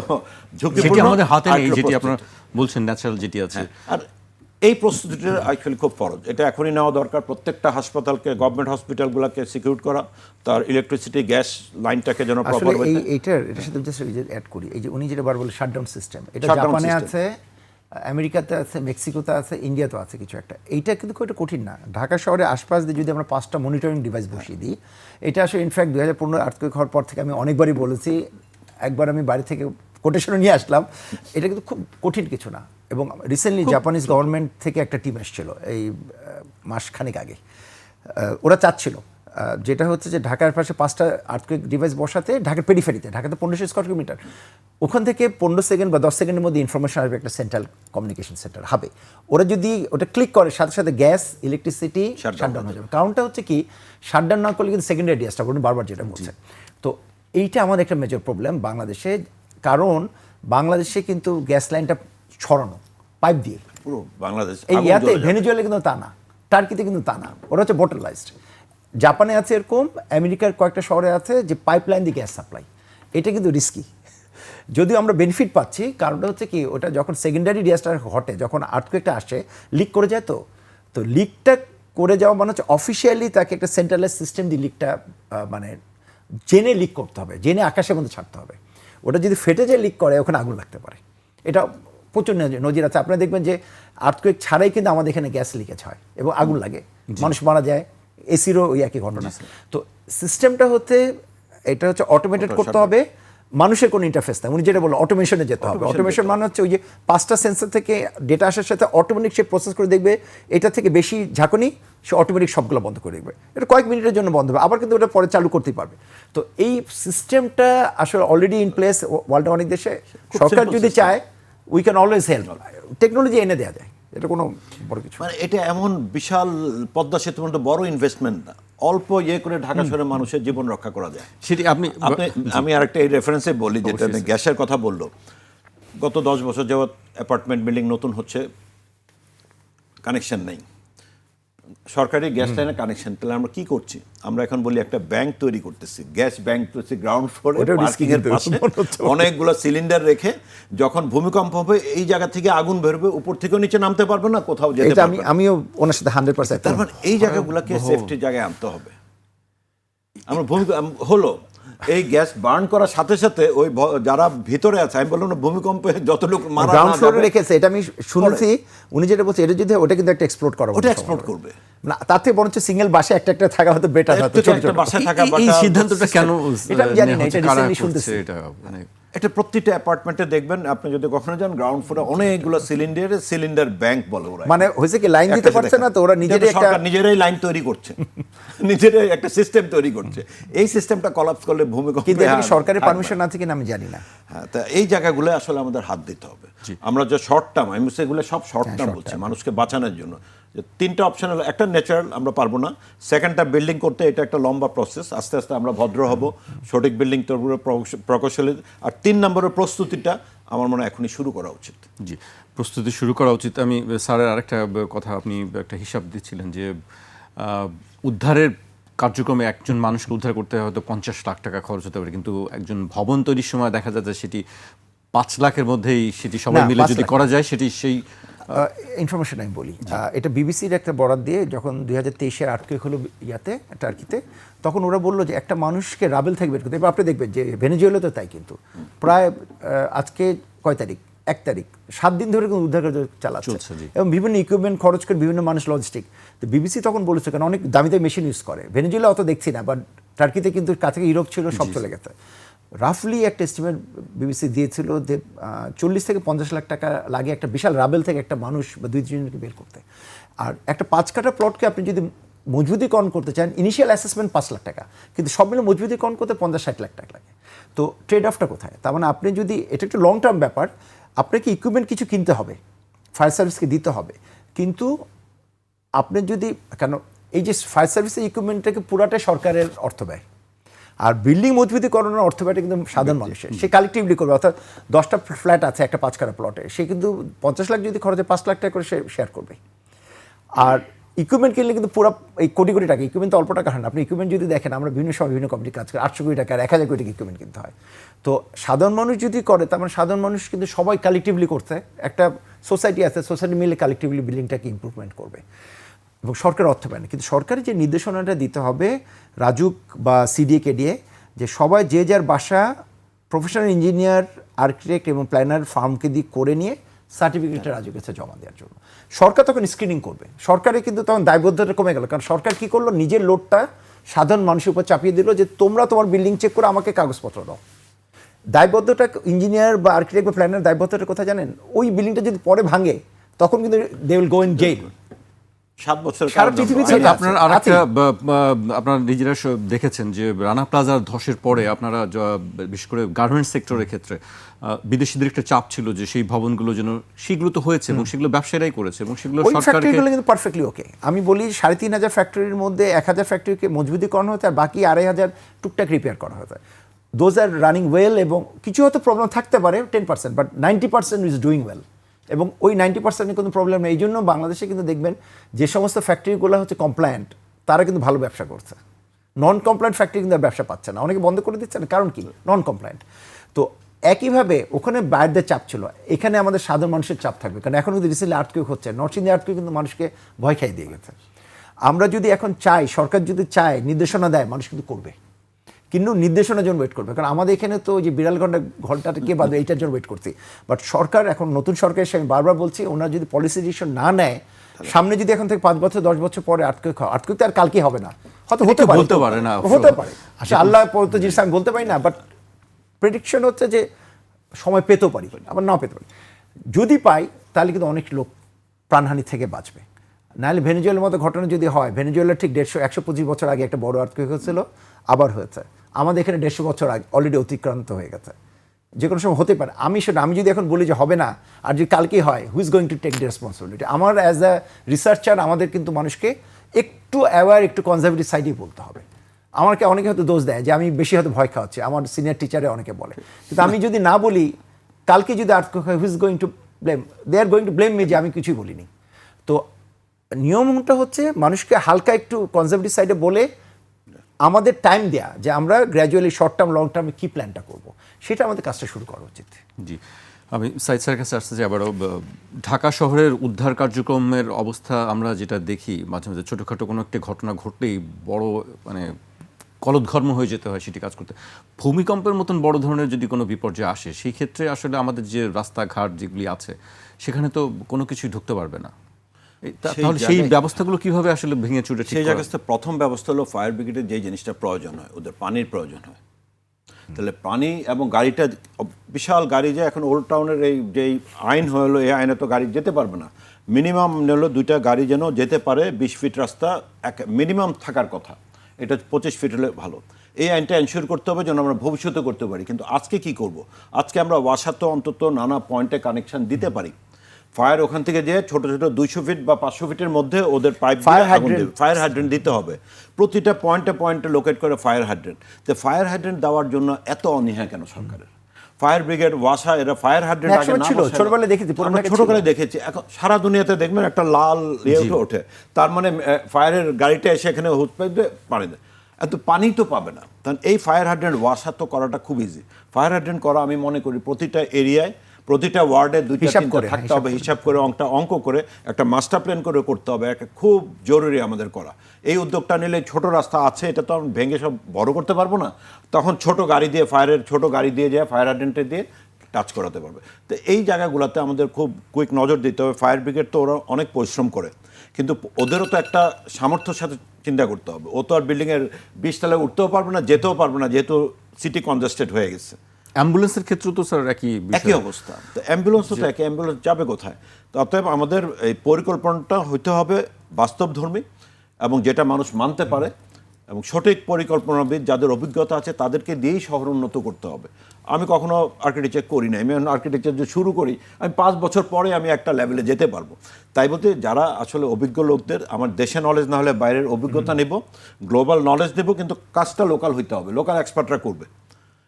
ঝুঁকিপূর্ণ, আমাদের হাতে নেই, যেটি আপনারা বলছেন ন্যাচারাল যেটি আছে। আর এই প্রস্তুতিটা অ্যাকচুয়ালি খুব ফরজ, এটা এখনই নেওয়া দরকার। প্রত্যেকটা হাসপাতালকে, গভর্নমেন্ট হসপিটালগুলোকে সিকিউর করা, তার ইলেকট্রিসিটি গ্যাস লাইনটাকে যেন প্রপার। এটার সাথে জাস্ট অ্যাড করি, এই যে উনি যেটা বার বলে শাটডাউন সিস্টেম, এটা জাপানে আছে, আমেরিকাতে আছে, মেক্সিকোতে আছে, ইন্ডিয়াতেও আছে কিছু একটা। এইটা কিন্তু খুব একটা কঠিন না। ঢাকা শহরে আশপাশ দিয়ে যদি আমরা 5টা মনিটরিং ডিভাইস বসিয়ে দিই, এটা আসলে ইনফ্যাক্ট 2015 আর্থকুয়েক হওয়ার পর থেকে আমি অনেকবারই বলেছি, একবার আমি বাড়ি থেকে কোটেশনও নিয়ে আসলাম। এটা কিন্তু খুব কঠিন কিছু না। এবং রিসেন্টলি জাপানিজ গভর্নমেন্ট থেকে একটা টিম এসেছিল এই মাসখানেক আগে। ওরা চাচ্ছিল যেটা হচ্ছে যে ঢাকার পাশে 5টা আর্থকুয়েক ডিভাইস বসাতে, ঢাকার পেরিফেরিতে, ঢাকাতে 1500 স্কোয়ার কিলোমিটার, ওখান থেকে 15 সেকেন্ড বা 10 সেকেন্ডের মধ্যে ইনফরমেশন আসবে একটা সেন্ট্রাল কমিউনিকেশন সেন্টার হবে। ওরা যদি ওটা ক্লিক করে, সাথে সাথে গ্যাস, ইলেকট্রিসিটি শাটডাউন হয়ে যাবে। কারণটা হচ্ছে কি, শাটডাউন না করলে কিন্তু সেকেন্ডারি ডিজাস্টার, আপনি বারবার যেটা বলছেন। তো এইটা আমাদের একটা মেজর প্রবলেম বাংলাদেশে, কারণ বাংলাদেশে কিন্তু গ্যাস লাইনটা ছড়ানো পাইপ দিয়ে পুরো বাংলাদেশ। এই ইয়াতে ভেনেজুয়েলা কিন্তু তা না, টার্কিতে কিন্তু তা না, ওরা হচ্ছে বোটালাইজড। জাপানে আছে এরকম, আমেরিকার কয়েকটা শহরে আছে যে পাইপলাইন দিয়ে গ্যাস সাপ্লাই। এটা কিন্তু রিস্কি, যদিও আমরা বেনিফিট পাচ্ছি। কারণটা হচ্ছে কি, ওটা যখন সেকেন্ডারি ডিজাস্টার ঘটে, যখন আর্থকুয়েকটা আসে, লিক করে যায়। তো লিকটা করে যাওয়া মানে হচ্ছে অফিসিয়ালি তাকে একটা সেন্ট্রালাইজ সিস্টেম দিয়ে লিকটা মানে জেনে লিক করতে হবে, জেনে আকাশের মধ্যে ছাড়তে হবে। ওটা যদি ফেটে যায়, লিক করে, ওখানে আগুন লাগতে পারে। এটা প্রচুর নজির আছে। আপনারা দেখবেন যে আর্থকুয়েক ছাড়াই কিন্তু আমাদের এখানে গ্যাস লিকেজ হয় এবং আগুন লাগে, মানুষ মারা যায়, এসিরও ওই একই ঘটনা। তো সিস্টেমটা হচ্ছে, এটা হচ্ছে অটোমেটেড করতে হবে, মানুষের কোনো ইন্টারফেস নাই। উনি যেটা বললো অটোমেশনে যেতে হবে। অটোমেশন মানে হচ্ছে ওই যে 5টা সেন্সর থেকে ডেটা আসার সাথে অটোমেটিক সে প্রসেস করে দেখবে এটা থেকে বেশি ঝাঁকুনি, সে অটোমেটিক সবগুলো বন্ধ করে দেখবে। এটা কয়েক মিনিটের জন্য বন্ধ হবে, আবার কিন্তু ওটা পরে চালু করতেই পারবে। তো এই সিস্টেমটা আসলে অলরেডি ইন প্লেস ওয়ার্ল্ডের অনেক দেশে। সরকার যদি চায় we can always help, technology এনে দেওয়া যায়, এটা কোনো বড় কিছু। মানে এটা এমন বিশাল পদ্মা সেতু মতো বড় ইনভেস্টমেন্ট না, অল্প করে ঢাকা শহরের মানুষের জীবন রক্ষা করা যায়। সেটি আমি আরেকটা এই রেফারেন্সে বলি, যেটা গ্যাসের কথা বললো, গত 10 বছর যাবৎ অ্যাপার্টমেন্ট বিল্ডিং নতুন হচ্ছে, কানেকশন নেই, সরকারি গ্যাস লাইনে কানেকশন। তাহলে আমরা কি করছি? আমরা এখন বলি একটা ব্যাংক তৈরি করতেছি, গ্যাস ব্যাংক তৈরি, গ্রাউন্ড ফ্লোরে পার্কিং এর পাশে অনেকগুলো সিলিন্ডার রেখে যখন ভূমিকম্প হবে এই জায়গা থেকে আগুন বেরোবে, উপর থেকেও নিচে নামতে পারবে না, কোথাও যেতে পারবে না। আমিও ওনার সাথে 100%। তার মানে এই জায়গাগুলোকে সেফটির জায়গায় আনতে হবে। আমরা ভূমিকম্প হলো, এই গ্যাস বার্ন করার সাথে সাথে ওই যারা ভিতরে আছে, আমি বললাম না ভূমিকম্পে যত লোক মারা গ্রাউন্ড ফ্লোরে রেখেছে, এটা আমি শুনেছি। উনি যেটা বলছে এটা যদি ওটা কিন্তু একটা এক্সপ্লোড করা, ওটা এক্সপ্লোড করবে না, তাতে বরঞ্চ সিঙ্গেল বাসে একটা একটা থাকা হয়তো বেটার হতো। বাসায় থাকা, এই সিদ্ধান্তটা কেন এটা আমি জানি না, এটা রিসেন্টলি শুনতেছি। এটা মানে এটা প্রত্যেকটা অ্যাপার্টমেন্টে দেখবেন, আপনি যদি কখনো যান গ্রাউন্ড ফ্লোরে অনেকগুলো সিলিন্ডার ব্যাংক বলে ওরা। মানে হয়েছে কি লাইন দিতে পারছে না, তো ওরা নিজেরাই লাইন তৈরি করছে, নিজেরাই একটা সিস্টেম তৈরি করছে। এই সিস্টেমটা কলাপস করলে ভূমিকম্প, কিন্তু সরকারের পারমিশন আছে কিনা আমি জানি না। হ্যাঁ, তা এই জায়গাগুলো আসলে আমাদের হাত দিতে হবে। আমরা যে শর্ট টার্ম, আমি সেগুলো সব শর্ট টার্ম বলছি, মানুষকে বাঁচানোর জন্য। যে 3টা অপশন হলো, একটা ন্যাচারাল আমরা পারবো না, সেকেন্ডটা বিল্ডিং করতে এটা একটা লম্বা প্রসেস, আস্তে আস্তে আমরা ভদ্র হব, সঠিক বিল্ডিং তৈরি প্রকৌশলী। আর 3 নম্বরের প্রস্তুতিটা আমার মনে হয় এখনই শুরু করা উচিত। জি, প্রস্তুতি শুরু করা উচিত। আমি স্যারের আরেকটা কথা, আপনি একটা হিসাব দিচ্ছিলেন যে উদ্ধারের কার্যক্রমে একজন মানুষকে উদ্ধার করতে হয়তো 50 লাখ টাকা খরচ হতে পারে, কিন্তু একজন ভবন তৈরির সময় দেখা যায় যে সেটি 5 লাখের মধ্যেই সেটি সবাই মিলে যদি করা যায়, সেটি সেই ইনফরমেশন আমি বলি। এটা বিবিসির একটা বরাত দিয়ে, যখন 2023-এর আর্থকুয়েক হলো ইয়াতে টার্কিতে, তখন ওরা বললো যে একটা মানুষকে রাবেল থেকে বের করতে। এবার আপনি দেখবেন যে ভেনেজুয়েলা তো তাই, কিন্তু প্রায় আজকে কয় তারিখ, 1 তারিখ, 7 দিন ধরে কিন্তু উদ্ধার কাজ চালাচ্ছে এবং বিভিন্ন ইকুইপমেন্ট খরচ করে বিভিন্ন মানুষ, লজিস্টিক। তো বিবিসি তখন বলেছে, কারণ অনেক দামি দামি মেশিন ইউজ করে। ভেনেজুয়েলা অত দেখছি না, বাট টার্কিতে কিন্তু কাছে ইউরোপ ছিল, সব চলে গেছে। রাফলি একটা এস্টিমেট বিবিসি দিয়েছিল যে 40 থেকে 50 লাখ টাকা লাগে একটা বিশাল রাবেল থেকে একটা মানুষ বা 2-3 জনকে বের করতে। আর একটা 5 কাঠা প্লটকে আপনি যদি মজবুতিকরণ করতে চান, ইনিশিয়াল অ্যাসেসমেন্ট 5 লাখ টাকা, কিন্তু সব মিলে মজবুতিকরণ করতে 50-60 লাখ টাকা লাগে। তো ট্রেড অফটা কোথায়? তার মানে আপনি যদি, এটা একটু লং টার্ম ব্যাপার, আপনাকে ইকুইপমেন্ট কিছু কিনতে হবে, ফায়ার সার্ভিসকে দিতে হবে, কিন্তু আপনি যদি, কেন এই যে ফায়ার সার্ভিসের ইকুইপমেন্টটাকে পুরাটাই সরকারের অর্থ ব্যয়, আর বিল্ডিং মজবুতিকরণের অর্থ ব্যয়টা কিন্তু সাধারণ মানুষের। সে কালেক্টিভলি করবে, অর্থাৎ 10টা ফ্ল্যাট আছে একটা 5 কাঠা প্লটে, সে কিন্তু 50 লাখ যদি খরচে 5 লাখ টাকা করে সে শেয়ার করবে। আর ইকুইপমেন্ট কিনলে কিন্তু পুরো এই কোটি কোটি টাকা, ইকুইপমেন্ট তো অল্প টাকা হয় না। আপনি ইকুইপমেন্ট যদি দেখেন, আমরা বিভিন্ন সময় বিভিন্ন কোম্পানি কাজ করি, 800 কোটি টাকা আর 1000 কোটি টাকা ইকুইপমেন্ট কিনতে হয়। তো সাধারণ মানুষ যদি করে, তার মানে সাধারণ মানুষ কিন্তু সবাই কালেক্টিভলি করতে, একটা সোসাইটি আছে, সোসাইটি মিলে কালেক্টিভলি বিল্ডিংটাকে ইমপ্রুভমেন্ট করবে এবং সরকার অর্থ পায় না। কিন্তু সরকারের যে নির্দেশনাটা দিতে হবে রাজুক বা সিডিএকে দিয়ে, যে সবাই যে যার বাসা প্রফেশনাল ইঞ্জিনিয়ার, আর্কিটেক্ট এবং প্ল্যানার ফার্মকে দিয়ে করে নিয়ে সার্টিফিকেটটা রাজুর কাছে জমা দেওয়ার জন্য। সরকার তখন স্ক্রিনিং করবে, সরকারের কিন্তু তখন দায়বদ্ধতা কমে গেল। কারণ সরকার কী করলো, নিজের লোডটা সাধারণ মানুষের উপর চাপিয়ে দিল যে তোমরা তোমার বিল্ডিং চেক করে আমাকে কাগজপত্র দাও। দায়বদ্ধতা ইঞ্জিনিয়ার বা আর্কিটেক্ট বা প্ল্যানার দায়বদ্ধতা কোথায় জানেন? ওই বিল্ডিংটা যদি পরে ভাঙে, তখন কিন্তু they will go in jail. 7 বছর সারা পৃথিবীতে আপনার আরেকটা, আপনারা নিজেরা দেখেছেন যে রানা প্লাজার ধসের পরে আপনারা বিশেষ করে গার্মেন্টস সেক্টরের ক্ষেত্রে বিদেশিদের একটা চাপ ছিল যে সেই ভবনগুলো যেন, সেগুলো তো হয়েছে এবং সেগুলো ব্যবসায়ীরাই করেছে এবং সেগুলো সরকারকে কিন্তু পারফেক্টলি ওকে। আমি বলি 3,500 ফ্যাক্টরির মধ্যে 1000 ফ্যাক্টরিকে মজবুতিকরণ হতে, আর বাকি 2,500 টুকটাক রিপেয়ার করা হতে। দোজ আর রানিং ওয়েল, এবং কিছু হয়তো প্রবলেম থাকতে পারে 10%, বাট 90% ইজ ডুইং ওয়েল, এবং ওই 90% কোনো প্রবলেম নেই। এই জন্য বাংলাদেশে কিন্তু দেখবেন যে সমস্ত ফ্যাক্টরিগুলো হচ্ছে কমপ্লায়েন্ট, তারা কিন্তু ভালো ব্যবসা করছে। নন কমপ্লায়েন্ট ফ্যাক্টরি কিন্তু আর ব্যবসা পাচ্ছে না, অনেকে বন্ধ করে দিচ্ছে না, কারণ কি? নন কমপ্লায়েন্ট। তো একইভাবে ওখানে বাইরের চাপ ছিল, এখানে আমাদের সাধারণ মানুষের চাপ থাকবে। কারণ এখন কিন্তু রিসেন্টলি আর্থকুয়েক হচ্ছে, নর্থ ইন্ডিয়া আর্থকুয়েক কিন্তু মানুষকে ভয় খাইয়ে দিয়ে গেছে। আমরা যদি এখন চাই, সরকার যদি চায়, নির্দেশনা দেয়, মানুষ কিন্তু করবে, কিন্তু নির্দেশনার জন্য ওয়েট করবে। কারণ আমাদের এখানে তো যে বিড়াল ঘন্টাটা কে বাঁধবে এইটার জন্য ওয়েট করছি। বাট সরকার এখন, নতুন সরকার এসে আমি বারবার বলছি, ওনারা যদি পলিসি ডিসিশন না নেয়, সামনে যদি এখন থেকে 5 বছর 10 বছর পরে আর্থকুয়েক তো আর কালকে হবে না, হয়তো হতে পারে, বলতে পারে না, হতে পারে। আচ্ছা, আল্লাহ পরত জিনিস আমি বলতে পারি না, বাট প্রেডিকশন হচ্ছে যে সময় পেতেও পারি, আবার নাও পেতে পারি। যদি পাই তাহলে কিন্তু অনেক লোক প্রাণহানি থেকে বাঁচবে। নাহলে ভেনেজুয়েলার মতো ঘটনা যদি হয়, ভেনেজুয়েলার ঠিক 125 বছর আগে একটা বড় আর্থকুয়েক হয়েছিল, আবার হয়েছে। আমাদের এখানে 150 বছর আগে অলরেডি অতিক্রান্ত হয়ে গেছে, যে কোনো সময় হতে পারে। আমি যদি এখন বলি যে হবে না, আর যদি কালকেই হয়, who is going to take the responsibility? আমার অ্যাজ আ রিসার্চার আমাদের কিন্তু মানুষকে একটু অ্যাওয়ার, একটু কনজারভেটিভ সাইডেই বলতে হবে। আমাকে অনেকে হয়তো দোষ দেয় যে আমি বেশি হয়তো ভয় খাওয়াচ্ছি, আমার সিনিয়র টিচারে অনেকে বলে। কিন্তু আমি যদি না বলি কালকে যদি আর্থকুয়েক হয়, who is going to blame? They are going to blame me যে আমি কিছুই বলিনি। তো নিয়মটা হচ্ছে মানুষকে হালকা একটু কনজারভেটিভ সাইডে বলে আমাদের টাইম দেয়া, যে আমরা গ্র্যাজুয়ালি শর্ট টার্ম লং টার্মে কী প্ল্যানটা করব, সেটা আমাদের কাজটা শুরু করা উচিত। জি, আমি সাইদ স্যারের কাছে আসতে চাই আবারও। ঢাকা শহরের উদ্ধার কার্যক্রমের অবস্থা আমরা যেটা দেখি মাঝে মাঝে, ছোটোখাটো কোনো একটি ঘটনা ঘটলেই বড় মানে কলদঘর্ম হয়ে যেতে হয় সেটি কাজ করতে। ভূমিকম্পের মতন বড় ধরনের যদি কোনো বিপর্যয় আসে, সেই ক্ষেত্রে আসলে আমাদের যে রাস্তাঘাট যেগুলি আছে সেখানে তো কোনো কিছুই ঢুকতে পারবে না। তাহলে সেই ব্যবস্থাগুলো কিভাবে আসলে ভেঙে চুরে ঠিক সেই করা? জায়গাতে প্রথম ব্যবস্থা হলো ফায়ার ব্রিগেডের যে জিনিসটা প্রয়োজন হয়, ওদের পানির প্রয়োজন হয়। তাহলে পানি এবং গাড়িটা, বিশাল গাড়ি যে এখন ওল্ড টাউনের এই যেই আইন হলো, এই আইনে তো গাড়ি যেতে পারবে না। মিনিমাম হলো 2টা গাড়ি যেন যেতে পারে, 20 ফিট রাস্তা মিনিমাম থাকার কথা, এটা 25 ফিট হলে ভালো। এই আইনটা এনশিওর করতে হবে যেন আমরা ভবিষ্যতে করতে পারি। কিন্তু আজকে কি করব? আজকে আমরা ওয়াসার তো অন্তত নানা পয়েন্টে কানেকশন দিতে পারি। ফায়ার ওখান থেকে যে ছোট ছোট 200 ফিট বা 500 ফিটের মধ্যে ওদের পাইপ ফায়ার হাইড্রেন্ট দিতে হবে, প্রতিটা পয়েন্টে পয়েন্টে লোকেট করে ফায়ার হাইড্রেন্ট। তো ফায়ার হাইড্রেন্ট দেওয়ার জন্য এত অনীহা কেন সরকারের? ফায়ার ব্রিগেড, ওয়াসা, এরা ফায়ার হাইড্রেন্ট আগে না ছিল, ছোটবেলায় দেখেছি, ছোটবেলায় দেখেছি। এখন সারা দুনিয়াতে দেখবেন একটা লাল ওঠে, তার মানে ফায়ারের গাড়িটা এসে এখানে হুট পাইপ দিয়ে পানি দেয়। এত পানি তো পাবে না। কারণ এই ফায়ার হাইড্রেন্ট ওয়াসা তো করাটা খুব ইজি। ফায়ার হাইড্রেন্ট করা আমি মনে করি প্রতিটা এরিয়ায়, প্রতিটা ওয়ার্ডে 2-3 থাকতে হবে, হিসাব করে অঙ্ক করে একটা মাস্টার প্ল্যান করে করতে হবে। একটা খুব জরুরি আমাদের করা। এই উদ্যোগটা নিলে ছোট রাস্তা আছে, এটা তো আমি ভেঙে সব বড় করতে পারবো না, তখন ছোট গাড়ি দিয়ে, ফায়ারের ছোট গাড়ি দিয়ে যায় ফায়ার হাইড্রেন্টে দিয়ে টাচ করাতে পারবে। তো এই জায়গাগুলোতে আমাদের খুব কুইক নজর দিতে হবে। ফায়ার ব্রিগেড তো ওরা অনেক পরিশ্রম করে, কিন্তু ওদেরও তো একটা সামর্থ্যের সাথে চিন্তা করতে হবে। ও তো আর বিল্ডিংয়ের 20 তলায় উঠতেও পারবে না, যেতেও পারবে না, যেহেতু সিটি কনজেস্টেড হয়ে গেছে। অ্যাম্বুলেন্সের ক্ষেত্রে তো স্যার একই অবস্থা। তো অ্যাম্বুলেন্সও তো একই, অ্যাম্বুলেন্স যাবে কোথায়? তো অতএব আমাদের এই পরিকল্পনাটা হইতে হবে বাস্তবধর্মী এবং যেটা মানুষ মানতে পারে, এবং সঠিক পরিকল্পনাবিদ যাদের অভিজ্ঞতা আছে তাদেরকে দিয়েই শহর উন্নত করতে হবে। আমি কখনো আর্কিটেকচার করি না, আমি আর্কিটেকচার যে শুরু করি, আমি 5 বছর পরে আমি একটা লেভেলে যেতে পারবো। তাই বলতে যারা আসলে অভিজ্ঞ লোকদের, আমার দেশে নলেজ না হলে বাইরের অভিজ্ঞতা নেব, গ্লোবাল নলেজ নেব, কিন্তু কাজটা লোকাল হইতে হবে, লোকাল এক্সপার্টরা করবে।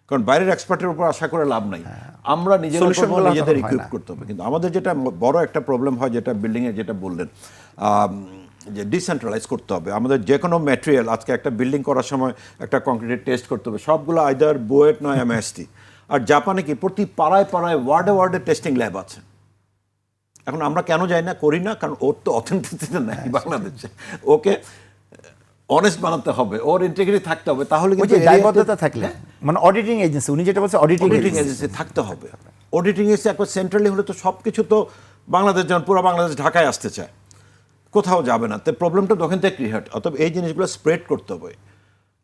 কারণ বাইরের এক্সপার্টের উপর আশা করে লাভ নাই, আমরা নিজেদের ইকুইপ করতে হবে। কিন্তু আমাদের যেটা বড় একটা প্রবলেম হয়, যেটা বিল্ডিংয়ে যেটা বললেন, যে ডিসেন্ট্রালাইজ করতে হবে আমাদের যে কোনো ম্যাটেরিয়াল। আজকে একটা বিল্ডিং করার সময় একটা কংক্রিটের টেস্ট করতে হবে, সবগুলো আইদার বুয়েট নয় এমএসটি। আর জাপানে কি প্রতি পাড়ায় পাড়ায় ওয়ার্ডে ওয়ার্ডে টেস্টিং ল্যাব আছে। এখন আমরা কেন যাই না, করি না? কারণ ওর তো অথেন্টিসিটি নাই বাংলাদেশে। ওকে অনেস্ট বানাতে হবে, ওর ইন্টিগ্রিটি থাকতে হবে, তাহলে কিন্তু দায়বদ্ধতা থাকলে, মানে অডিটিং এজেন্সি, উনি যেটা বলছে অডিটিং এজেন্সি থাকতে হবে। অডিটিং এজেন্সি একবার সেন্ট্রালি হলে তো সব কিছু তো বাংলাদেশ, যেমন পুরো বাংলাদেশ ঢাকায় আসতে চায়, কোথাও যাবে না। তো প্রবলেমটা দোকান থেকে ক্রিয়েট। অতএব এই জিনিসগুলো স্প্রেড করতে হবে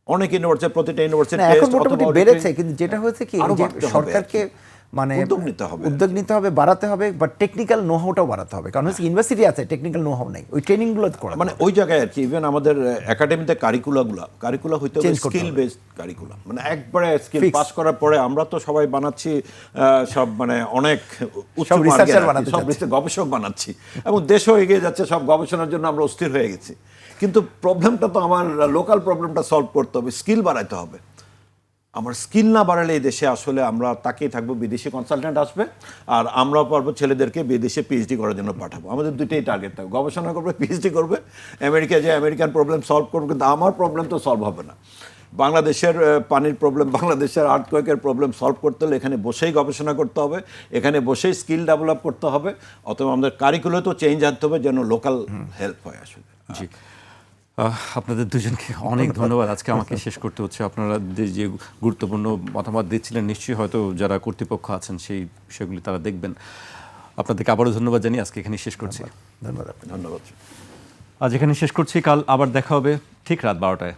অনেক ইউনিভার্সিটি, প্রতিটা ইউনিভার্সিটি এখন মোটামুটি বেড়েছে। কিন্তু যেটা হয়েছে কি, সরকারকে মানে উদ্যোগ নিতে হবে, বাড়াতে হবে, বাট টেকনিক্যাল নো হাউটাও বাড়াতে হবে। কারণ হচ্ছে ইউনিভার্সিটি আছে, টেকনিক্যাল নো হাউ নেই, ওই ট্রেনিংগুলো করা মানে ওই জায়গায় আর কি। ইভেন আমাদের একাডেমিতে কারিকুলা হইতে হবে স্কিল বেসড কারিকুলাম, মানে একবারে স্কিল পাস করার পরে আমরা তো সবাই বানাচ্ছি সব, মানে অনেক উচ্চ সব গবেষক বানাচ্ছি, এবং দেশও এগিয়ে যাচ্ছে সব গবেষণার জন্য, আমরা অস্থির হয়ে গেছি। কিন্তু প্রবলেমটা তো আমার লোকাল প্রবলেমটা সলভ করতে হবে, স্কিল বাড়াইতে হবে। আমার স্কিল না বাড়ালে এই দেশে আসলে আমরা তাকিয়ে থাকবো, বিদেশি কনসালটেন্ট আসবে আর আমরাও পারবো ছেলেদেরকে বিদেশে পিএইচডি করার জন্য পাঠাবো। আমাদের দুইটাই টার্গেট থাকবে, গবেষণা করবে, পিএইচডি করবে, আমেরিকা যে আমেরিকান প্রবলেম সলভ করবে। কিন্তু আমার প্রবলেম তো সলভ হবে না। বাংলাদেশের পানির প্রবলেম, বাংলাদেশের আর্থকোয়েকের প্রবলেম সলভ করতে হলে এখানে বসেই গবেষণা করতে হবে, এখানে বসেই স্কিল ডেভেলপ করতে হবে। অথবা আমাদের কারিকুলাম তো চেঞ্জ আনতে হবে যেন লোকাল হেল্প হয় আসলে। জি, আপনাদের দুজনকে অনেক ধন্যবাদ। আজকে আমাকে শেষ করতে হচ্ছে। আপনারা যে গুরুত্বপূর্ণ মতামত দিচ্ছিলেন, নিশ্চয়ই হয়তো যারা কর্তৃপক্ষ আছেন সেই বিষয়গুলি তারা দেখবেন। আপনাদেরকে আবারও ধন্যবাদ জানিয়ে আজকে এখানে শেষ করছি। ধন্যবাদ। আজ এখানে শেষ করছি, কাল আবার দেখা হবে ঠিক রাত 12টায়।